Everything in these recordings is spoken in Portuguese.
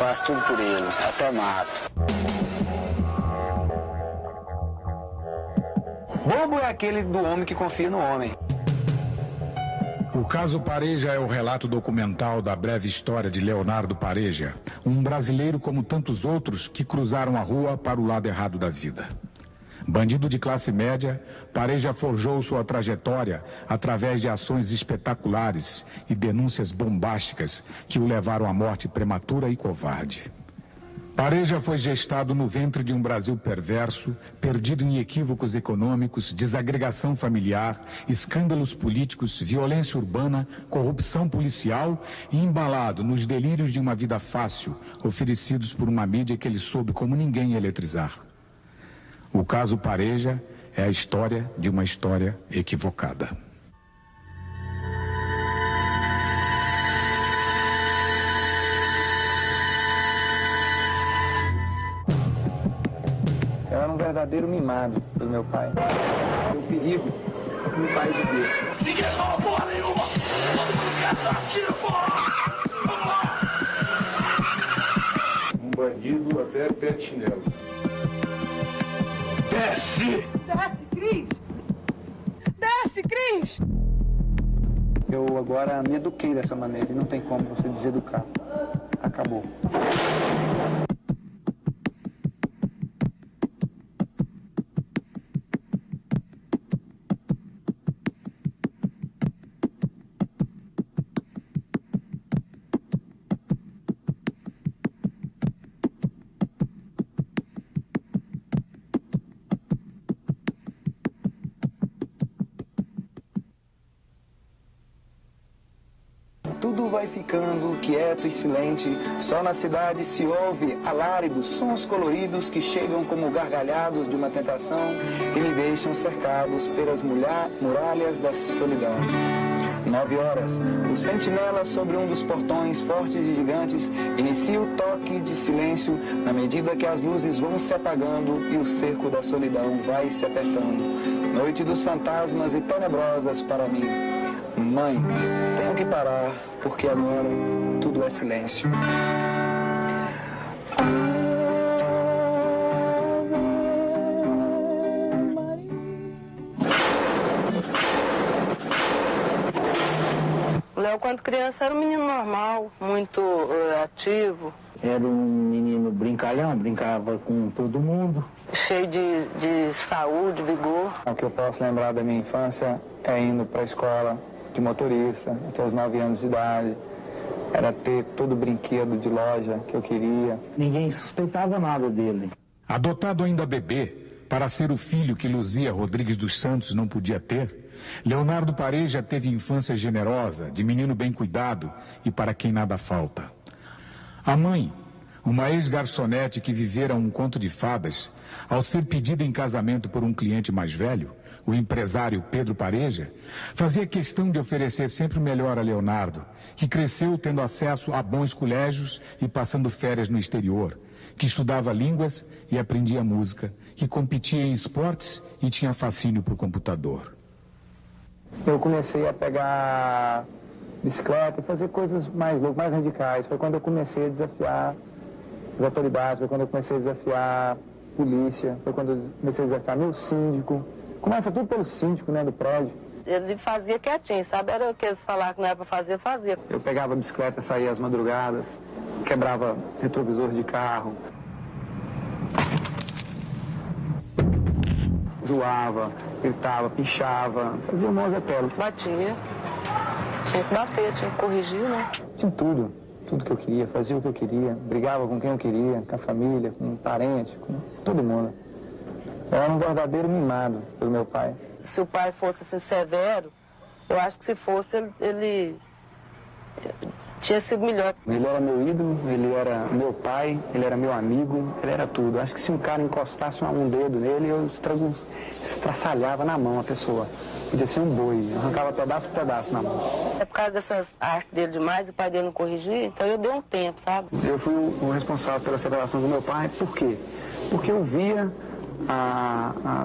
faço tudo por ele, até mato. Bobo é aquele do homem que confia no homem. O caso Pareja é o relato documental da breve história de Leonardo Pareja, um brasileiro como tantos outros que cruzaram a rua para o lado errado da vida. Bandido de classe média, Pareja forjou sua trajetória através de ações espetaculares e denúncias bombásticas que o levaram à morte prematura e covarde. Pareja foi gestado no ventre de um Brasil perverso, perdido em equívocos econômicos, desagregação familiar, escândalos políticos, violência urbana, corrupção policial e embalado nos delírios de uma vida fácil, oferecidos por uma mídia que ele soube como ninguém eletrizar. O caso Pareja é a história de uma história equivocada. Eu era um verdadeiro mimado pelo meu pai. O perigo é que me faz viver. Ninguém fala porra nenhuma! Todo mundo quer dar tiro, porra! Vamos lá! Um bandido até pé de chinelo. Desce! Desce, Cris! Desce, Cris! Eu agora me eduquei dessa maneira e não tem como você deseducar. Acabou. Tudo vai ficando quieto e silente, só na cidade se ouve alaridos, sons coloridos que chegam como gargalhados de uma tentação que me deixam cercados pelas muralhas da solidão. 9 horas, o sentinela sobre um dos portões fortes e gigantes inicia o toque de silêncio na medida que as luzes vão se apagando e o cerco da solidão vai se apertando. Noite dos fantasmas e tenebrosas para mim. Mãe, tenho que parar, porque agora tudo é silêncio. O Léo, quando criança, era um menino normal, muito ativo. Era um menino brincalhão, brincava com todo mundo. Cheio de saúde, vigor. O que eu posso lembrar da minha infância é indo para a escola de motorista, até os 9 anos de idade. Era ter todo o brinquedo de loja que eu queria. Ninguém suspeitava nada dele. Adotado ainda bebê, para ser o filho que Luzia Rodrigues dos Santos não podia ter, Leonardo Pareja teve infância generosa, de menino bem cuidado e para quem nada falta. A mãe, uma ex-garçonete que vivera um conto de fadas, ao ser pedida em casamento por um cliente mais velho, o empresário Pedro Pareja, fazia questão de oferecer sempre o melhor a Leonardo, que cresceu tendo acesso a bons colégios e passando férias no exterior, que estudava línguas e aprendia música, que competia em esportes e tinha fascínio por computador. Eu comecei a pegar bicicleta e fazer coisas mais loucas, mais radicais. Foi quando eu comecei a desafiar as autoridades, foi quando eu comecei a desafiar a polícia, foi quando eu comecei a desafiar meu síndico. Começa tudo pelo síndico, né, do prédio. Ele fazia quietinho, sabe? Era o que eles falavam que não era pra fazer, fazia. Eu pegava a bicicleta, saía às madrugadas, quebrava retrovisor de carro. Zoava, gritava, pichava, fazia um mozatelo. Batia. Tinha que bater, tinha que corrigir, né? Tinha tudo. Tudo que eu queria, fazia o que eu queria. Brigava com quem eu queria, com a família, com o parente, com todo mundo. Eu era um verdadeiro mimado pelo meu pai. Se o pai fosse assim severo, eu acho que se fosse, ele tinha sido melhor. Ele era meu ídolo, ele era meu pai, ele era meu amigo, ele era tudo. Acho que se um cara encostasse um dedo nele, eu estraçalhava na mão a pessoa. Podia ser um boi, eu arrancava pedaço por pedaço na mão. É por causa dessas artes dele demais, o pai dele não corrigia, então eu dei um tempo, sabe? Eu fui o responsável pela separação do meu pai, por quê? Porque eu via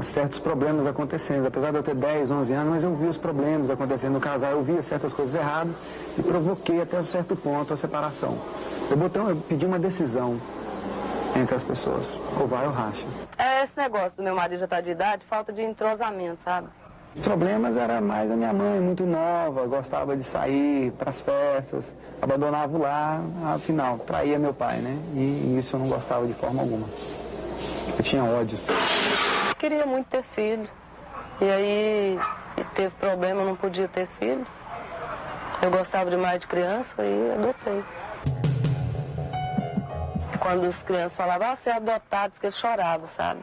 certos problemas acontecendo. Apesar de eu ter 10, 11 anos, mas eu vi os problemas acontecendo no casal, eu via certas coisas erradas e provoquei até um certo ponto a separação. Eu pedi uma decisão entre as pessoas, ou vai ou racha. É esse negócio do meu marido já estar de idade, falta de entrosamento, sabe? Os problemas era mais a minha mãe, muito nova, gostava de sair para as festas, abandonava o lar, afinal, traía meu pai, né? E isso eu não gostava de forma alguma. Eu tinha ódio. Queria muito ter filho. E aí teve problema, não podia ter filho. Eu gostava demais de criança e adotei. Quando as crianças falavam, você é adotado, que eles choravam, sabe?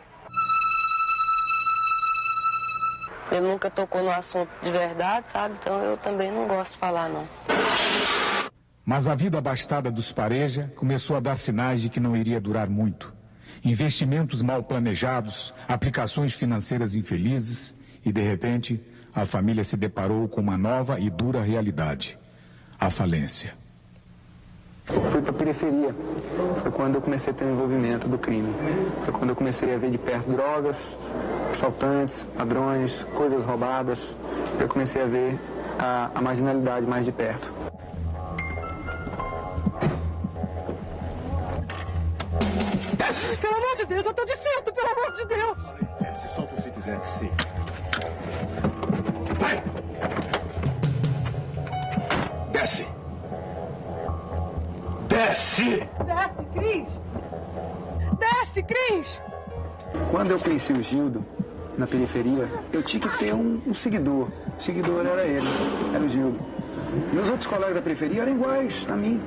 Ele nunca tocou no assunto de verdade, sabe? Então eu também não gosto de falar, não. Mas a vida abastada dos Pareja começou a dar sinais de que não iria durar muito. Investimentos mal planejados, aplicações financeiras infelizes e, de repente, a família se deparou com uma nova e dura realidade: a falência. Fui para a periferia. Foi quando eu comecei a ter o envolvimento do crime. Foi quando eu comecei a ver de perto drogas, assaltantes, ladrões, coisas roubadas. Eu comecei a ver a marginalidade mais de perto. Desce! Pelo amor de Deus, eu tô de cinto, pelo amor de Deus! Desce, solta o cinto e desce. Vai! Desce! Desce! Desce, Cris! Desce, Cris! Quando eu conheci o Gildo, na periferia, eu tinha que ter um seguidor. O seguidor era ele, era o Gildo. Meus outros colegas da periferia eram iguais a mim.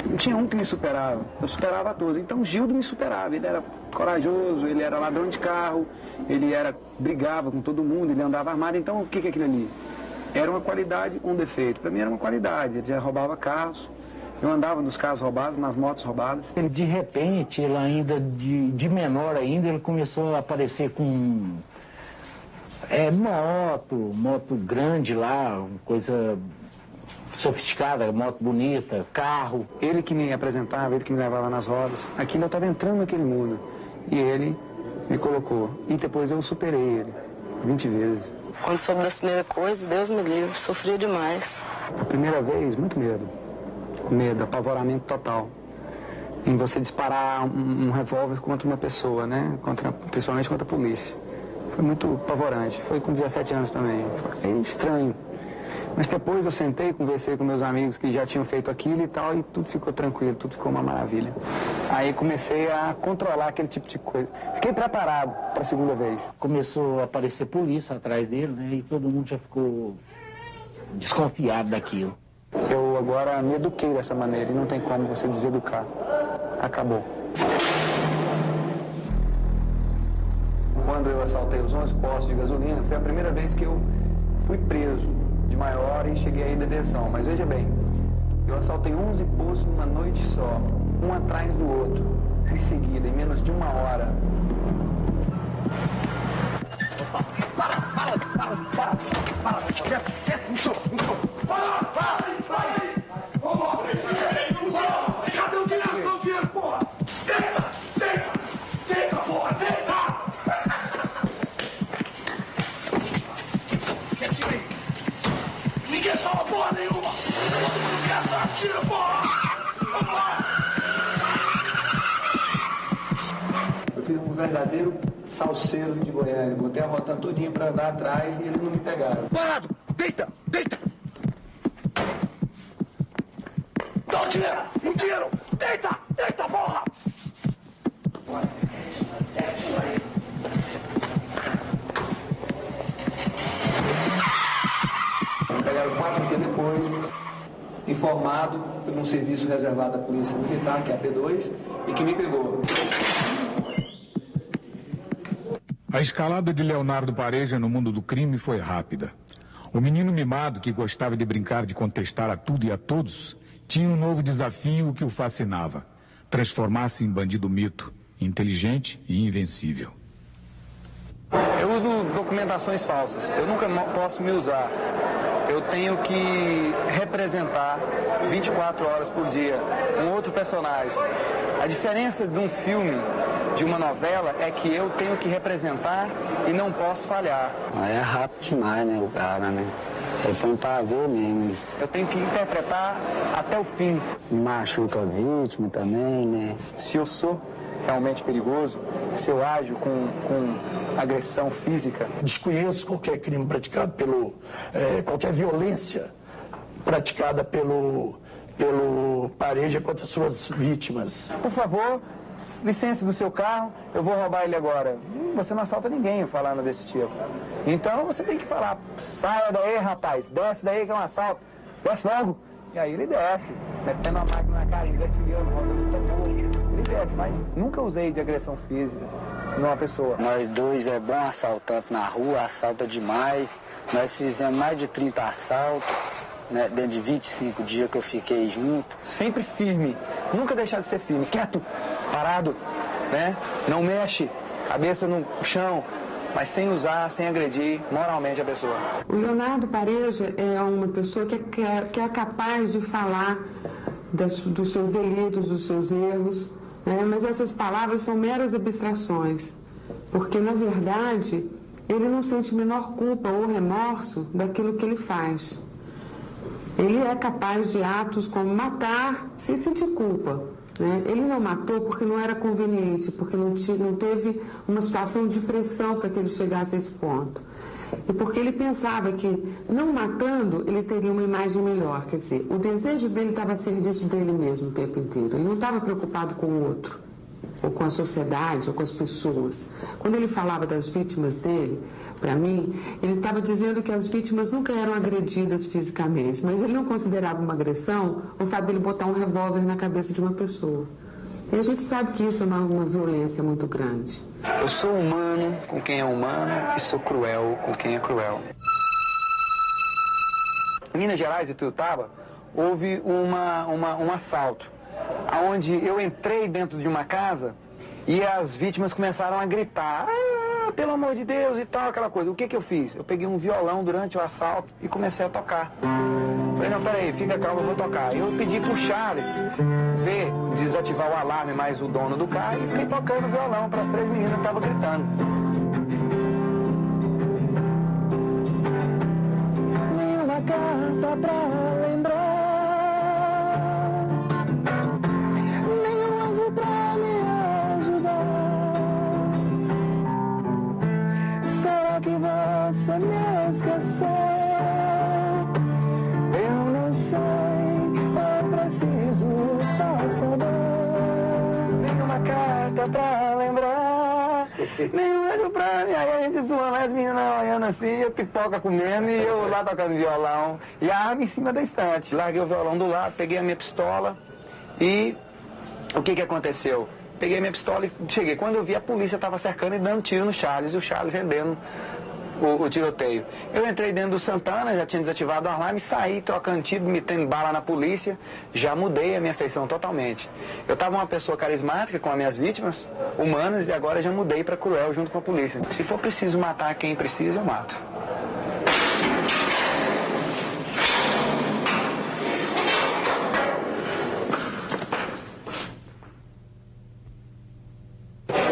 Não tinha um que me superava, eu superava a todos. Então o Gildo me superava, ele era corajoso, ele era ladrão de carro, brigava com todo mundo, ele andava armado. Então o que é aquilo ali? Era uma qualidade, um defeito. Para mim era uma qualidade, ele já roubava carros, eu andava nos carros roubados, nas motos roubadas. De repente, ele ainda, de menor ainda, ele começou a aparecer com moto grande lá, coisa sofisticada, moto bonita, carro. Ele que me apresentava, ele que me levava nas rodas. Aquilo eu estava entrando naquele mundo. E ele me colocou. E depois eu superei ele 20 vezes. Quando soube das primeiras coisas, Deus me livre, sofri demais. A primeira vez, muito medo. Medo, apavoramento total. Em você disparar um revólver contra uma pessoa, né? Principalmente contra a polícia. Foi muito apavorante. Foi com 17 anos também. Foi estranho. Mas depois eu sentei, conversei com meus amigos que já tinham feito aquilo e tal, e tudo ficou tranquilo, tudo ficou uma maravilha. Aí comecei a controlar aquele tipo de coisa. Fiquei preparado para a segunda vez. Começou a aparecer polícia atrás dele, né? E todo mundo já ficou desconfiado daquilo. Eu agora me eduquei dessa maneira e não tem como você deseducar. Acabou. Quando eu assaltei os 11 postos de gasolina, foi a primeira vez que eu fui preso de maior e cheguei aí em detenção. Mas veja bem, eu assaltei 11 postos numa noite só, um atrás do outro, em seguida, em menos de uma hora. Cadê o dinheiro? Cadê o dinheiro, porra? Deita, porra, deita! Ninguém fala porra nenhuma! Todo mundo quer dar tiro, porra! Vamos lá! Eu fiz um verdadeiro salseiro de Goiânia. Botei a rota todinha pra andar atrás e eles não me pegaram. Parado! Deita! Deita! Dá o dinheiro! O dinheiro! Deita! Deita, porra! Me pegaram 4 dias depois, informado por um serviço reservado à Polícia Militar, que é a P2, e que me pegou. A escalada de Leonardo Pareja no mundo do crime foi rápida. O menino mimado, que gostava de brincar de contestar a tudo e a todos, tinha um novo desafio que o fascinava: transformar-se em bandido mito, inteligente e invencível. Eu uso documentações falsas, eu nunca posso me usar. Eu tenho que representar 24 horas por dia um outro personagem. A diferença de um filme, de uma novela, é que eu tenho que representar e não posso falhar. É rápido demais, né, o cara, né? Eu tenho pra ver mesmo. Eu tenho que interpretar até o fim. Machuca a vítima também, né? Se eu sou realmente perigoso, se eu ajo com agressão física. Desconheço qualquer crime praticado qualquer violência praticada pelo Pareja contra suas vítimas. Por favor, licença do seu carro, eu vou roubar ele agora. Você não assalta ninguém falando desse tipo. Então você tem que falar, saia daí, rapaz, desce daí que é um assalto, desce logo. E aí ele desce, metendo a máquina na cara, engatilhando, rodando tambor. Ele desce, mas nunca usei de agressão física numa pessoa. Nós dois é bom assaltante na rua, assalta demais. Nós fizemos mais de 30 assaltos, né, dentro de 25 dias que eu fiquei junto. Sempre firme, nunca deixar de ser firme, quieto, parado, né? Não mexe, cabeça no chão, mas sem usar, sem agredir moralmente a pessoa. O Leonardo Pareja é uma pessoa que é capaz de falar dos seus delitos, dos seus erros, né? Mas essas palavras são meras abstrações, porque, na verdade, ele não sente menor culpa ou remorso daquilo que ele faz. Ele é capaz de atos como matar sem sentir culpa, né? Ele não matou porque não era conveniente, porque não teve uma situação de pressão para que ele chegasse a esse ponto. E porque ele pensava que, não matando, ele teria uma imagem melhor. Quer dizer, o desejo dele estava a serviço dele mesmo o tempo inteiro. Ele não estava preocupado com o outro, ou com a sociedade, ou com as pessoas. Quando ele falava das vítimas dele, para mim, ele estava dizendo que as vítimas nunca eram agredidas fisicamente, mas ele não considerava uma agressão o fato dele botar um revólver na cabeça de uma pessoa. E a gente sabe que isso é uma violência muito grande. Eu sou humano com quem é humano e sou cruel com quem é cruel. Em Minas Gerais e Tuiutaba, houve um assalto, onde eu entrei dentro de uma casa e as vítimas começaram a gritar, pelo amor de Deus e tal, aquela coisa. O que eu fiz? Eu peguei um violão durante o assalto e comecei a tocar. Falei, não, peraí, fica calmo, eu vou tocar. Eu pedi pro Charles ver, desativar o alarme, mais o dono do carro, e fiquei tocando violão para as 3 meninas que estavam gritando. Nenhuma carta pra lembrar, nenhum anjo pra me ajudar. Será que você me esqueceu? Eu não sei, eu preciso só saber. Nenhuma carta pra lembrar, nenhum anjo pra mim. Aí a gente zoando, as meninas olhando assim, eu pipoca comendo e eu lá tocando violão. E a arma em cima da estante. Larguei o violão do lado, peguei a minha pistola e o que aconteceu? Peguei a minha pistola e cheguei. Quando eu vi, a polícia estava cercando e dando tiro no Charles, e o Charles rendendo o tiroteio. Eu entrei dentro do Santana, já tinha desativado o alarme, saí trocando tiro, metendo bala na polícia, já mudei a minha feição totalmente. Eu estava uma pessoa carismática com as minhas vítimas, humanas, e agora já mudei para cruel junto com a polícia. Se for preciso matar quem precisa, eu mato.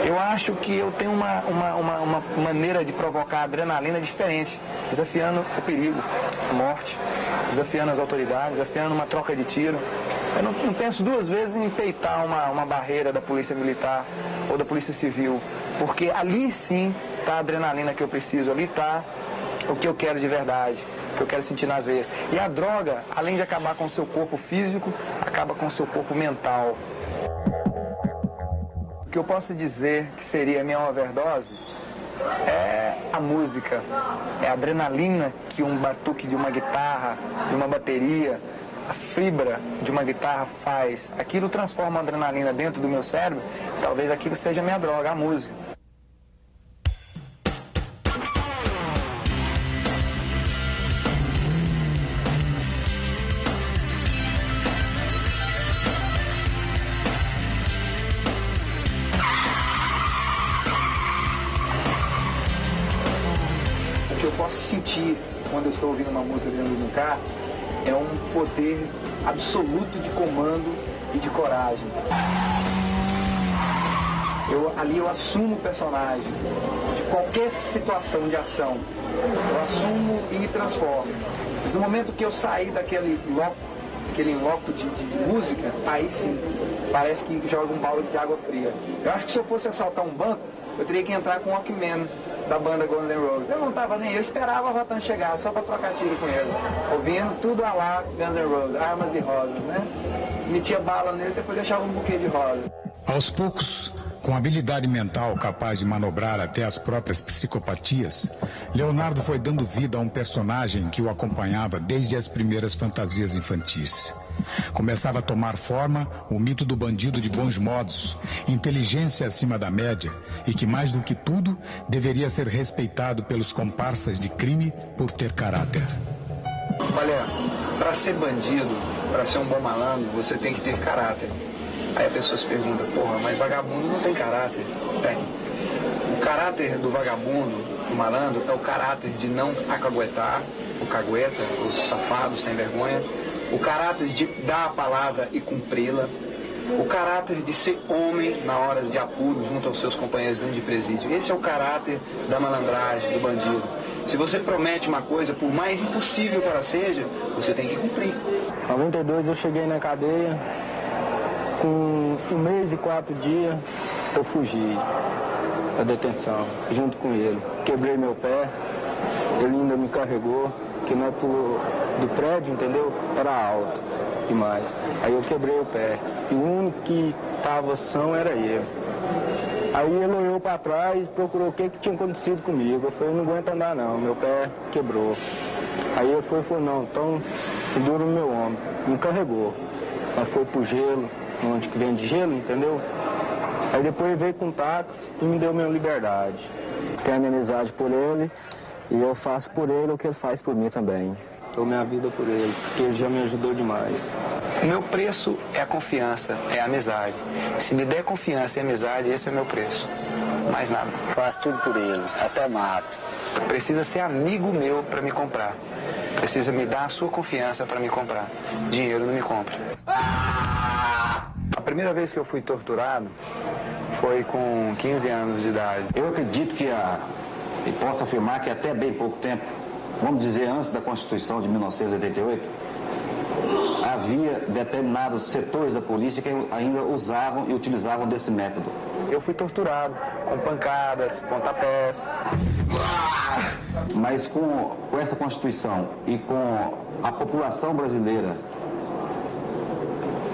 Eu acho que eu tenho uma maneira de provocar adrenalina diferente, desafiando o perigo, a morte, desafiando as autoridades, desafiando uma troca de tiro. Eu não penso 2 vezes em peitar uma barreira da polícia militar ou da polícia civil, porque ali sim está a adrenalina que eu preciso, ali está o que eu quero de verdade, o que eu quero sentir nas veias. E a droga, além de acabar com o seu corpo físico, acaba com o seu corpo mental. O que eu posso dizer que seria a minha overdose é a música, é a adrenalina que um batuque de uma guitarra, de uma bateria, a fibra de uma guitarra faz. Aquilo transforma a adrenalina dentro do meu cérebro, e talvez aquilo seja a minha droga, a música. O que eu posso sentir quando eu estou ouvindo uma música dentro de um carro é um poder absoluto de comando e de coragem. Ali eu assumo o personagem de qualquer situação de ação. Eu assumo e me transformo. No momento que eu saí daquele loco de música, aí sim, parece que joga um balde de água fria. Eu acho que se eu fosse assaltar um banco, eu teria que entrar com o Walkman da banda Guns N' Roses. Eu não estava nem, eu esperava a Rotan chegar, só para trocar tiro com eles. Ouvindo tudo a lá Guns N' Roses, armas e rosas, né? Metia bala nele e depois deixava um buquê de rosa. Aos poucos, com habilidade mental capaz de manobrar até as próprias psicopatias, Leonardo foi dando vida a um personagem que o acompanhava desde as primeiras fantasias infantis. Começava a tomar forma o mito do bandido de bons modos, inteligência acima da média e que, mais do que tudo, deveria ser respeitado pelos comparsas de crime por ter caráter. Olha, para ser bandido, para ser um bom malandro, você tem que ter caráter. Aí a pessoa se pergunta, porra, mas vagabundo não tem caráter? Tem. O caráter do vagabundo, do malandro, é o caráter de não acaguetar, o cagueta, o safado, sem vergonha. O caráter de dar a palavra e cumpri-la. O caráter de ser homem na hora de apuro junto aos seus companheiros dentro de presídio. Esse é o caráter da malandragem, do bandido. Se você promete uma coisa, por mais impossível que ela seja, você tem que cumprir. Em 92 eu cheguei na cadeia, com 1 mês e 4 dias eu fugi da detenção, junto com ele. Quebrei meu pé, ele ainda me carregou, que nós pulou do prédio, entendeu? Era alto demais. Aí eu quebrei o pé. E o único que estava são era eu. Aí ele olhou para trás e procurou o que tinha acontecido comigo. Eu falei, não aguento andar não, meu pé quebrou. Aí ele falou, não, então pendura no meu ombro. Me carregou. Aí foi pro gelo, onde que vende gelo, entendeu? Aí depois ele veio com um táxi e me deu minha liberdade. Tenho a minha amizade por ele e eu faço por ele o que ele faz por mim também. Dou minha vida por ele, porque ele já me ajudou demais. O meu preço é a confiança, é a amizade. Se me der confiança e amizade, esse é o meu preço. Mais nada. Faço tudo por ele, até mato. Precisa ser amigo meu para me comprar. Precisa me dar a sua confiança para me comprar. Dinheiro não me compra. A primeira vez que eu fui torturado foi com 15 anos de idade. Eu acredito que e posso afirmar que até bem pouco tempo, vamos dizer antes da Constituição de 1988, havia determinados setores da polícia que ainda usavam e utilizavam desse método. Eu fui torturado com pancadas, pontapés. Mas com essa Constituição e com a população brasileira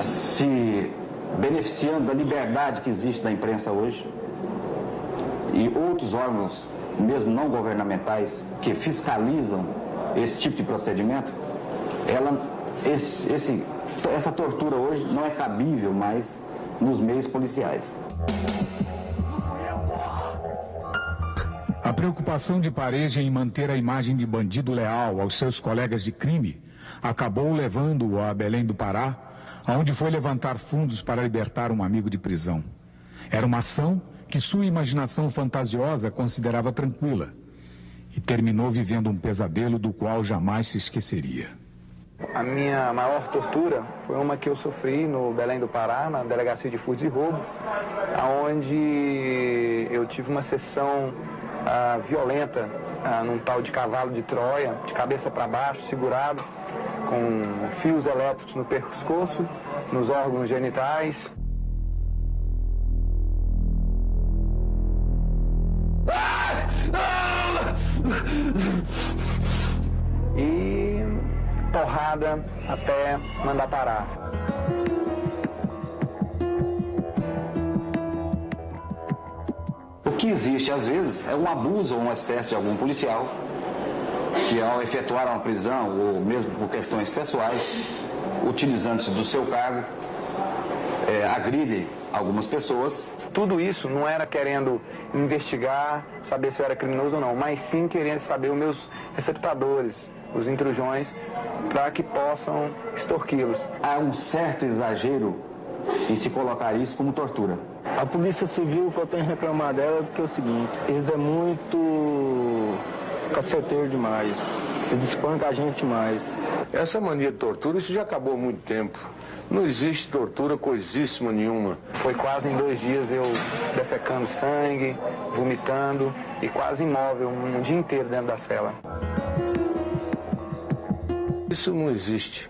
se beneficiando da liberdade que existe na imprensa hoje e outros órgãos, mesmo não governamentais, que fiscalizam esse tipo de procedimento, essa tortura hoje não é cabível mais nos meios policiais. A preocupação de Pareja em manter a imagem de bandido leal aos seus colegas de crime acabou levando-o a Belém do Pará, onde foi levantar fundos para libertar um amigo de prisão. Era uma ação que sua imaginação fantasiosa considerava tranquila e terminou vivendo um pesadelo do qual jamais se esqueceria. A minha maior tortura foi uma que eu sofri no Belém do Pará, na Delegacia de Furtos e Roubo, onde eu tive uma sessão violenta num tal de cavalo de Troia, de cabeça para baixo, segurado, com fios elétricos no pescoço, nos órgãos genitais. E porrada até mandar parar. O que existe, às vezes, é um abuso ou um excesso de algum policial que, ao efetuar uma prisão, ou mesmo por questões pessoais, utilizando-se do seu cargo, agride algumas pessoas. Tudo isso não era querendo investigar, saber se eu era criminoso ou não, mas sim querendo saber os meus receptadores, os intrusões, para que possam extorquí-los. Há um certo exagero em se colocar isso como tortura. A Polícia Civil, que eu tenho reclamado dela, é porque é o seguinte, eles é muito caceteiro demais, eles espancam a gente demais. Essa mania de tortura, isso já acabou há muito tempo. Não existe tortura coisíssima nenhuma. Foi quase em 2 dias eu defecando sangue, vomitando e quase imóvel um dia inteiro dentro da cela. Isso não existe.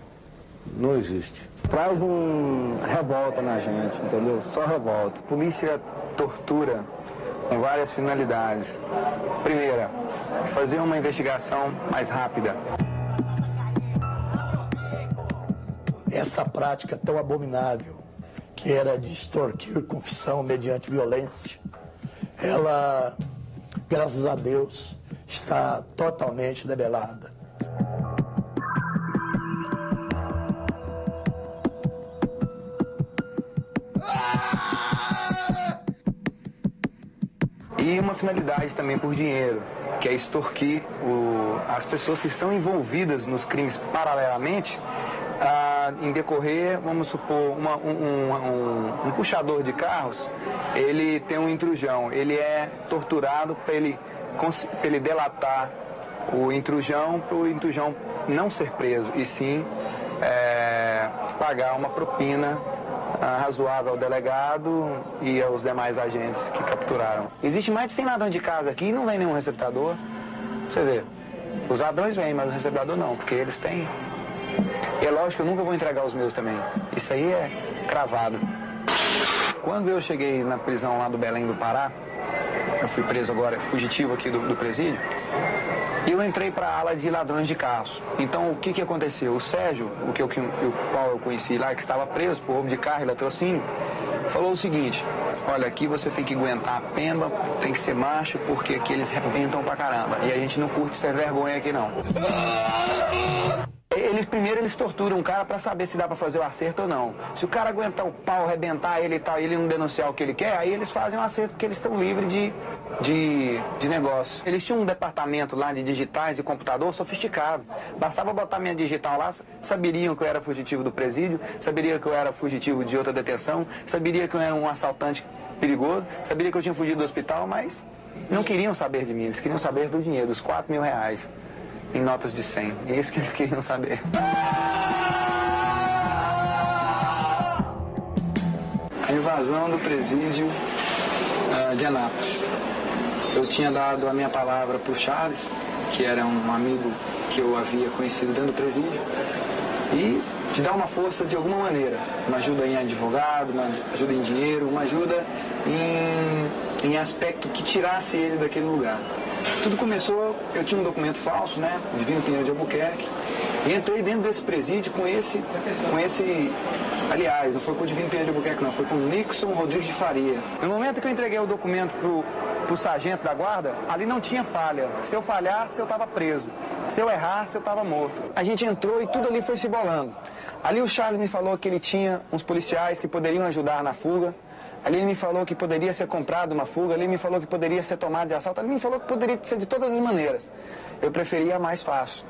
Não existe. Traz revolta na gente, entendeu? Só revolta. A polícia tortura com várias finalidades. Primeira, fazer uma investigação mais rápida. Essa prática tão abominável, que era de extorquir confissão mediante violência, ela, graças a Deus, está totalmente debelada. E uma finalidade também por dinheiro, que é extorquir as pessoas que estão envolvidas nos crimes paralelamente, em decorrer, vamos supor, um puxador de carros, ele tem um intrujão, ele é torturado para ele delatar o intrujão, para o intrujão não ser preso, e sim pagar uma propina razoável ao delegado e aos demais agentes que capturaram. Existe mais de 100 ladrões de casa aqui e não vem nenhum receptador. Você vê, os ladrões vêm, mas o receptador não, porque eles têm. E é lógico que eu nunca vou entregar os meus também. Isso aí é cravado. Quando eu cheguei na prisão lá do Belém do Pará, eu fui preso agora, fugitivo aqui do presídio, e eu entrei para a ala de ladrões de carros. Então, o que aconteceu? O Sérgio, o qual eu conheci lá, que estava preso por roubo de carro e latrocínio, falou o seguinte: olha, aqui você tem que aguentar a pemba, tem que ser macho, porque aqui eles arrebentam pra caramba. E a gente não curte ser vergonha aqui, não. Primeiro eles torturam o cara para saber se dá para fazer o acerto ou não. Se o cara aguentar o pau, arrebentar ele e tal, e ele não denunciar o que ele quer, aí eles fazem um acerto porque eles estão livres de negócio. Eles tinham um departamento lá de digitais e computador sofisticado. Bastava botar minha digital lá, saberiam que eu era fugitivo do presídio, saberiam que eu era fugitivo de outra detenção, saberiam que eu era um assaltante perigoso, saberiam que eu tinha fugido do hospital, mas não queriam saber de mim, eles queriam saber do dinheiro, dos R$4.000. Em notas de 100. É isso que eles queriam saber. A invasão do presídio de Anápolis. Eu tinha dado a minha palavra para o Charles, que era um amigo que eu havia conhecido dentro do presídio, e te dar uma força de alguma maneira. Uma ajuda em advogado, uma ajuda em dinheiro, uma ajuda em aspecto que tirasse ele daquele lugar. Tudo começou, eu tinha um documento falso, né, Divino Pinheiro de Albuquerque, e entrei dentro desse presídio com esse, aliás, não foi com o Divino Pinheiro de Albuquerque não, foi com o Nixon Rodrigues de Faria. No momento que eu entreguei o documento pro sargento da guarda, ali não tinha falha. Se eu falhasse, eu estava preso. Se eu errasse, eu estava morto. A gente entrou e tudo ali foi se bolando. Ali o Charles me falou que ele tinha uns policiais que poderiam ajudar na fuga. Ali ele me falou que poderia ser comprado uma fuga, ali ele me falou que poderia ser tomado de assalto, ali ele me falou que poderia ser de todas as maneiras. Eu preferia a mais fácil,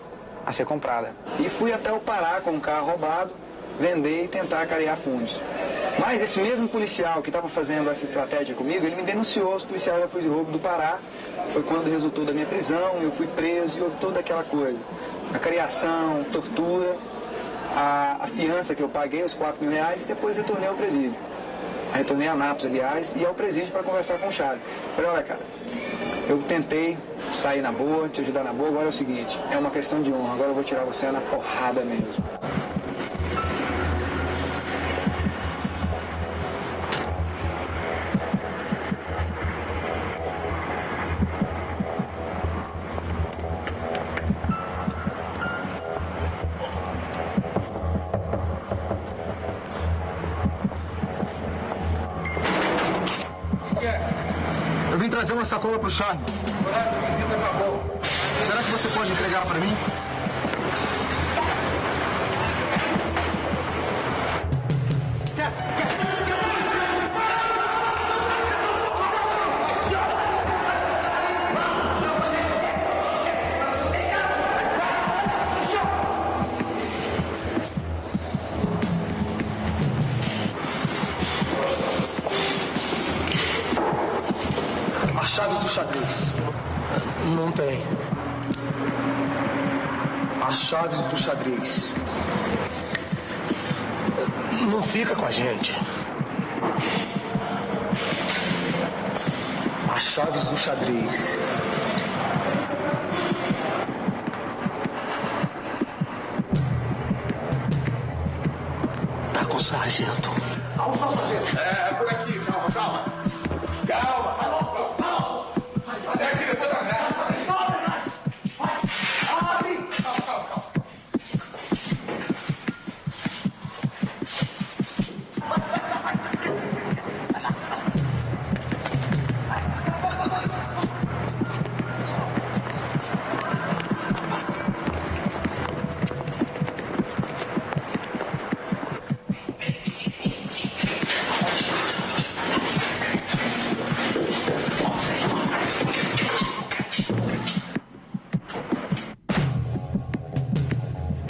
a ser comprada. E fui até o Pará com um carro roubado, vender e tentar carear fundos. Mas esse mesmo policial que estava fazendo essa estratégia comigo, ele me denunciou aos policiais da Força de Roubo do Pará. Foi quando resultou da minha prisão, eu fui preso e houve toda aquela coisa. A careação, tortura, a fiança que eu paguei, os R$4.000, e depois retornei ao presídio. Retornei a Anápolis, aliás, e ao presídio para conversar com o Charles. Falei, olha, cara, eu tentei sair na boa, te ajudar na boa, agora é o seguinte, é uma questão de honra, agora eu vou tirar você na porrada mesmo. Eu vim trazer uma sacola pro Charles. O horário da visita acabou. Será que você pode entregar para mim? Chaves do xadrez. Não tem. As chaves do xadrez. Não fica com a gente. As chaves do xadrez. o sargento. Aonde está o sargento? É por aqui, calma, calma. Calma, vai logo, calma. Até aqui, depois da guerra. Vai, abre. Calma, calma, calma.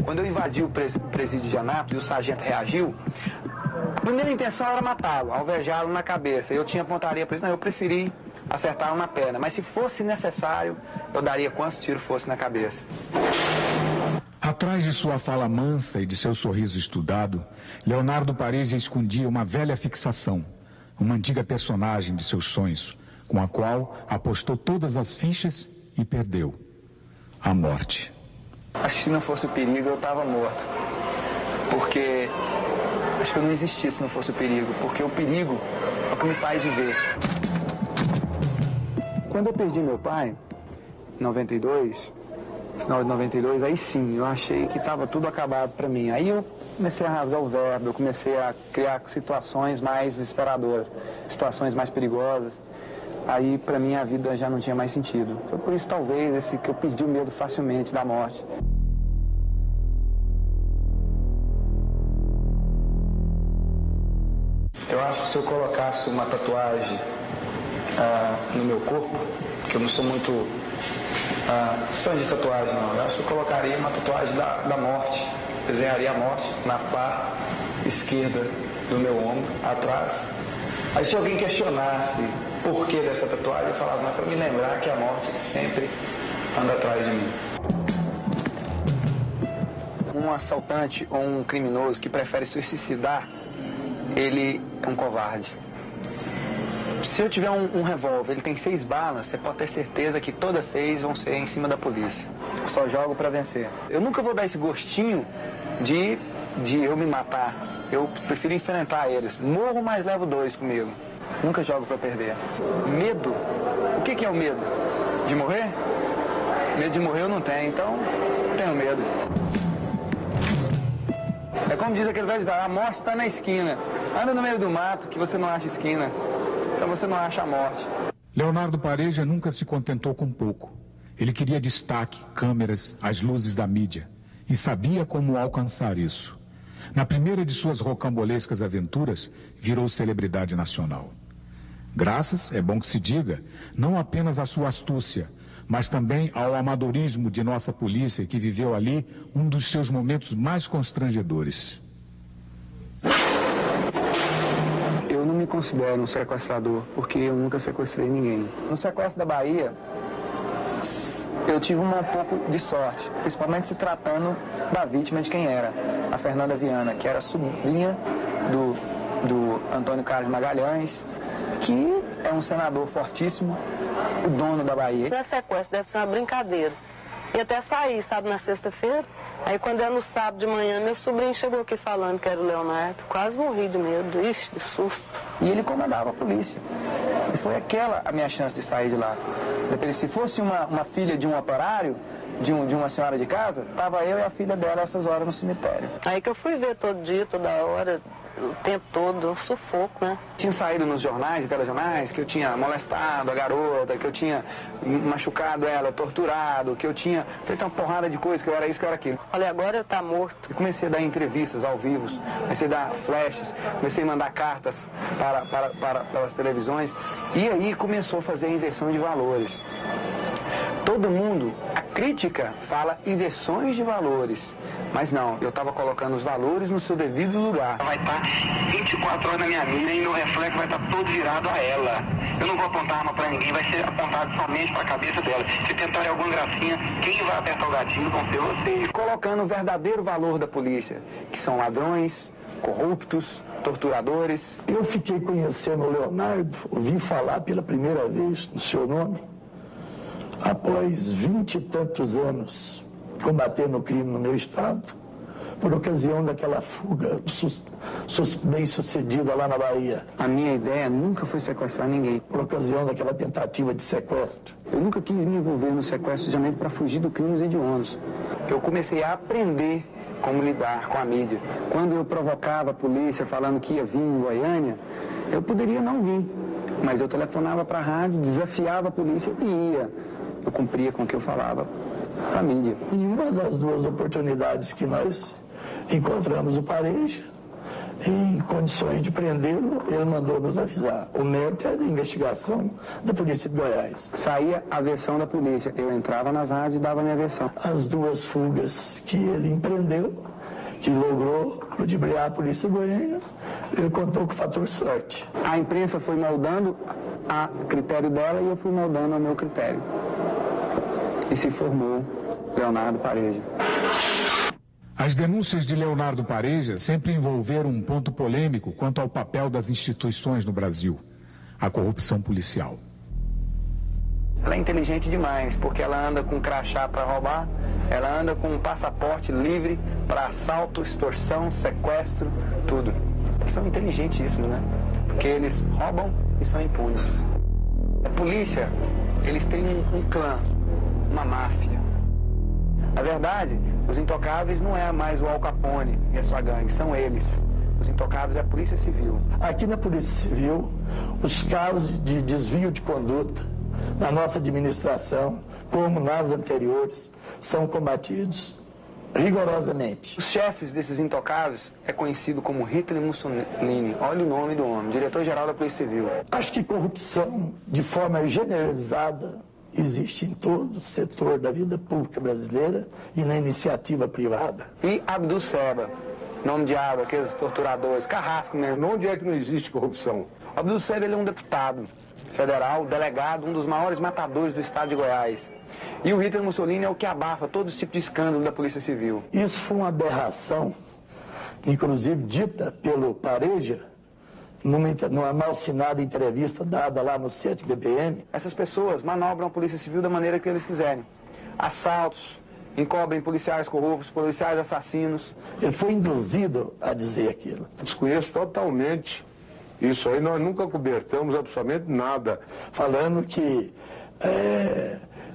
Quando eu invadi o presídio de Anápolis e o sargento reagiu, a primeira intenção era matá-lo, alvejá-lo na cabeça. Eu tinha pontaria para isso, não, eu preferi acertá-lo na perna. Mas se fosse necessário, eu daria quantos tiros fosse na cabeça. Atrás de sua fala mansa e de seu sorriso estudado, Leonardo Pareja escondia uma velha fixação, uma antiga personagem de seus sonhos, com a qual apostou todas as fichas e perdeu: a morte. Acho que se não fosse o perigo, eu estava morto. Porque acho que eu não existia se não fosse o perigo. Porque o perigo é o que me faz viver. Quando eu perdi meu pai, em 92, final de 92, aí sim, eu achei que estava tudo acabado para mim. Aí eu comecei a rasgar o verbo, eu comecei a criar situações mais desesperadoras, situações mais perigosas. Aí, para mim, a vida já não tinha mais sentido. Foi por isso, talvez, que eu perdi o medo facilmente da morte. Eu acho que se eu colocasse uma tatuagem no meu corpo, porque eu não sou muito fã de tatuagem, não. Eu acho que eu colocaria uma tatuagem da morte. Desenharia a morte na parte esquerda do meu ombro, atrás. Aí, se alguém questionasse por que dessa tatuagem, eu falava, não, é para me lembrar que a morte sempre anda atrás de mim. Um assaltante ou um criminoso que prefere se suicidar, ele é um covarde. Se eu tiver um revólver, ele tem 6 balas, você pode ter certeza que todas 6 vão ser em cima da polícia. Eu só jogo para vencer. Eu nunca vou dar esse gostinho de eu me matar. Eu prefiro enfrentar eles. Morro, mas levo 2 comigo. Nunca jogo para perder. Medo? O que é o medo? De morrer? Medo de morrer eu não tenho, então tenho medo. É como diz aquele velho ditado, a morte está na esquina. Anda no meio do mato que você não acha esquina. Então você não acha a morte. Leonardo Pareja nunca se contentou com pouco. Ele queria destaque, câmeras, as luzes da mídia. E sabia como alcançar isso. Na primeira de suas rocambolescas aventuras, virou celebridade nacional. Graças, é bom que se diga, não apenas à sua astúcia, mas também ao amadorismo de nossa polícia, que viveu ali um dos seus momentos mais constrangedores. Eu não me considero um sequestrador, porque eu nunca sequestrei ninguém. No sequestro da Bahia, eu tive um pouco de sorte, principalmente se tratando da vítima de quem era, a Fernanda Viana, que era sobrinha do Antônio Carlos Magalhães, que é um senador fortíssimo, o dono da Bahia. O sequestro deve ser uma brincadeira. E até sair, sabe, na sexta-feira. Aí quando é no sábado de manhã, meu sobrinho chegou aqui falando que era o Leonardo. Quase morri de medo, ixi, de susto. E ele comandava a polícia. E foi aquela a minha chance de sair de lá. Se fosse uma filha de um operário, de uma senhora de casa, estava eu e a filha dela essas horas no cemitério. Aí que eu fui ver todo dia, toda hora, o tempo todo, um sufoco, né? Tinha saído nos jornais e telejornais que eu tinha molestado a garota, que eu tinha machucado ela, torturado, que eu tinha feito uma porrada de coisas, que eu era isso, que eu era aquilo. Olha, agora tá morto. E comecei a dar entrevistas ao vivo, comecei a dar flashes, comecei a mandar cartas para as televisões, e aí começou a fazer a inversão de valores. Todo mundo, a crítica fala inversões de valores, mas não, eu estava colocando os valores no seu devido lugar. Vai estar 24 horas na minha mira e meu reflexo vai estar todo virado a ela. Eu não vou apontar arma para ninguém, vai ser apontado somente para a cabeça dela. Se tentarem alguma gracinha, quem vai apertar o gatilho vão ser vocês. Colocando o verdadeiro valor da polícia, que são ladrões, corruptos, torturadores. Eu fiquei conhecendo o Leonardo, ouvi falar pela primeira vez no seu nome, após 20 e tantos anos combatendo o crime no meu estado, por ocasião daquela fuga bem-sucedida lá na Bahia. A minha ideia nunca foi sequestrar ninguém. Por ocasião daquela tentativa de sequestro. Eu nunca quis me envolver no sequestro justamente para fugir do crimes hediondos. Eu comecei a aprender como lidar com a mídia. Quando eu provocava a polícia falando que ia vir em Goiânia, eu poderia não vir. Mas eu telefonava para a rádio, desafiava a polícia e ia. Eu cumpria com o que eu falava para a mídia. Em uma das duas oportunidades que nós encontramos o Pareja, em condições de prendê-lo, ele mandou nos avisar. O mérito é da investigação da Polícia de Goiás. Saía a versão da polícia. Eu entrava nas rádios e dava a minha versão. As duas fugas que ele empreendeu, que logrou ludibriar a Polícia Goiana, ele contou com o fator sorte. A imprensa foi moldando a critério dela e eu fui moldando ao meu critério. E se formou Leonardo Pareja. As denúncias de Leonardo Pareja sempre envolveram um ponto polêmico quanto ao papel das instituições no Brasil, a corrupção policial. Ela é inteligente demais, porque ela anda com crachá para roubar, ela anda com um passaporte livre para assalto, extorsão, sequestro, tudo. Eles são inteligentíssimos, né? Porque eles roubam e são impunes. A polícia, eles têm um clã, uma máfia. Na verdade, os intocáveis não é mais o Al Capone e a sua gangue, são eles. Os intocáveis é a Polícia Civil. Aqui na Polícia Civil, os casos de desvio de conduta na nossa administração, como nas anteriores, são combatidos rigorosamente. Os chefes desses intocáveis é conhecido como Hitler Mussolini. Olha o nome do homem, diretor-geral da Polícia Civil. Acho que corrupção, de forma generalizada, existe em todo o setor da vida pública brasileira e na iniciativa privada. E Abdul Seba, nome de água, aqueles torturadores, carrasco mesmo. Onde é que não existe corrupção? Abdul Seba, ele é um deputado federal, delegado, um dos maiores matadores do estado de Goiás. E o Hitler Mussolini é o que abafa todo esse tipo de escândalo da Polícia Civil. Isso foi uma aberração, inclusive dita pelo Pareja, numa mal-sinada entrevista dada lá no 7 BPM. Essas pessoas manobram a Polícia Civil da maneira que eles quiserem. Assaltos, encobrem policiais corruptos, policiais assassinos. Ele foi induzido a dizer aquilo. Desconheço totalmente isso aí, nós nunca cobertamos absolutamente nada. Falando que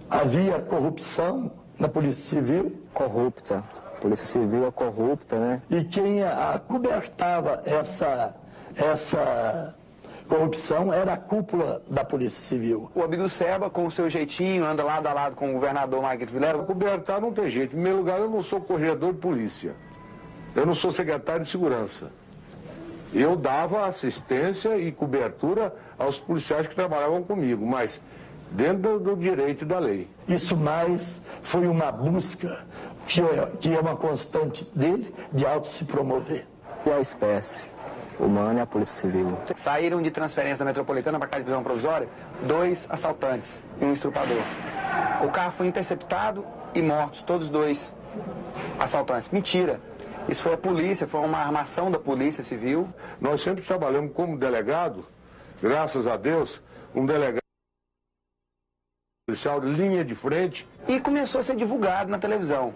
havia corrupção na Polícia Civil. Corrupta. A Polícia Civil é corrupta, né? E quem acobertava essa corrupção era a cúpula da Polícia Civil. O Abdul Seba, com o seu jeitinho, anda lado a lado com o governador Marquito Vilela. Cobertar não tem jeito. Em primeiro lugar, eu não sou corregedor de polícia. Eu não sou secretário de segurança. Eu dava assistência e cobertura aos policiais que trabalhavam comigo, mas dentro do direito da lei. Isso mais foi uma busca, que é uma constante dele, de auto se promover. E a espécie humana é a Polícia Civil. Saíram de transferência da Metropolitana para cá de prisão provisória 2 assaltantes e um estrupador. O carro foi interceptado e mortos, todos 2 assaltantes. Mentira. Isso foi a polícia, foi uma armação da Polícia Civil. Nós sempre trabalhamos como delegado, graças a Deus, um delegado policial de linha de frente. E começou a ser divulgado na televisão.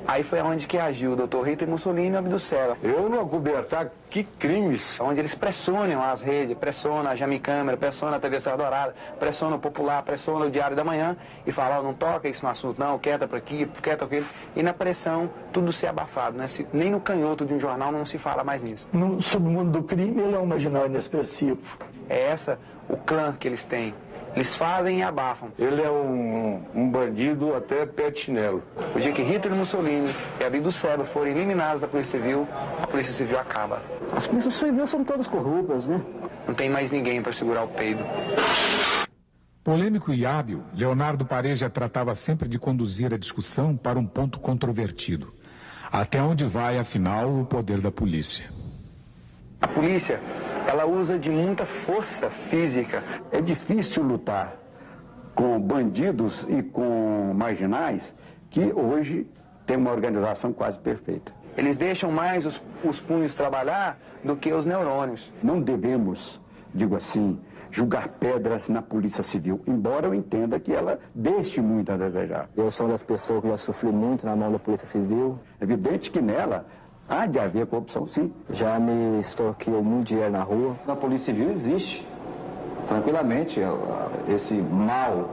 Aí foi onde que agiu o doutor Hitler Mussolini e o Abdul Seba. Eu não acobertar que crimes. Onde eles pressionam as redes, pressionam a Jami Câmara, pressionam a TV Serra Dourada, pressionam o Popular, pressionam o Diário da Manhã e falam, não toca isso no assunto não, quieta para aqui, quieta aquilo. E na pressão, tudo se é abafado, né? Nem no canhoto de um jornal não se fala mais nisso. No submundo do crime, ele é um marginal inexpressivo. É essa o clã que eles têm. Eles fazem e abafam. Ele é um bandido até pé de chinelo. O dia que Hitler Mussolini e Abdul Seba forem eliminados da Polícia Civil, a Polícia Civil acaba. As polícias civis são todas corruptas, né? Não tem mais ninguém para segurar o peido. Polêmico e hábil, Leonardo Pareja tratava sempre de conduzir a discussão para um ponto controvertido. Até onde vai, afinal, o poder da polícia? A polícia, ela usa de muita força física. É difícil lutar com bandidos e com marginais que hoje tem uma organização quase perfeita. Eles deixam mais os punhos trabalhar do que os neurônios. Não devemos, digo assim, julgar pedras na Polícia Civil, embora eu entenda que ela deixe muito a desejar. Eu sou uma das pessoas que já sofri muito na mão da Polícia Civil. É evidente que nela Há de haver corrupção, sim. Já me extorquiu muito dinheiro na rua. Na Polícia Civil existe, tranquilamente, esse mal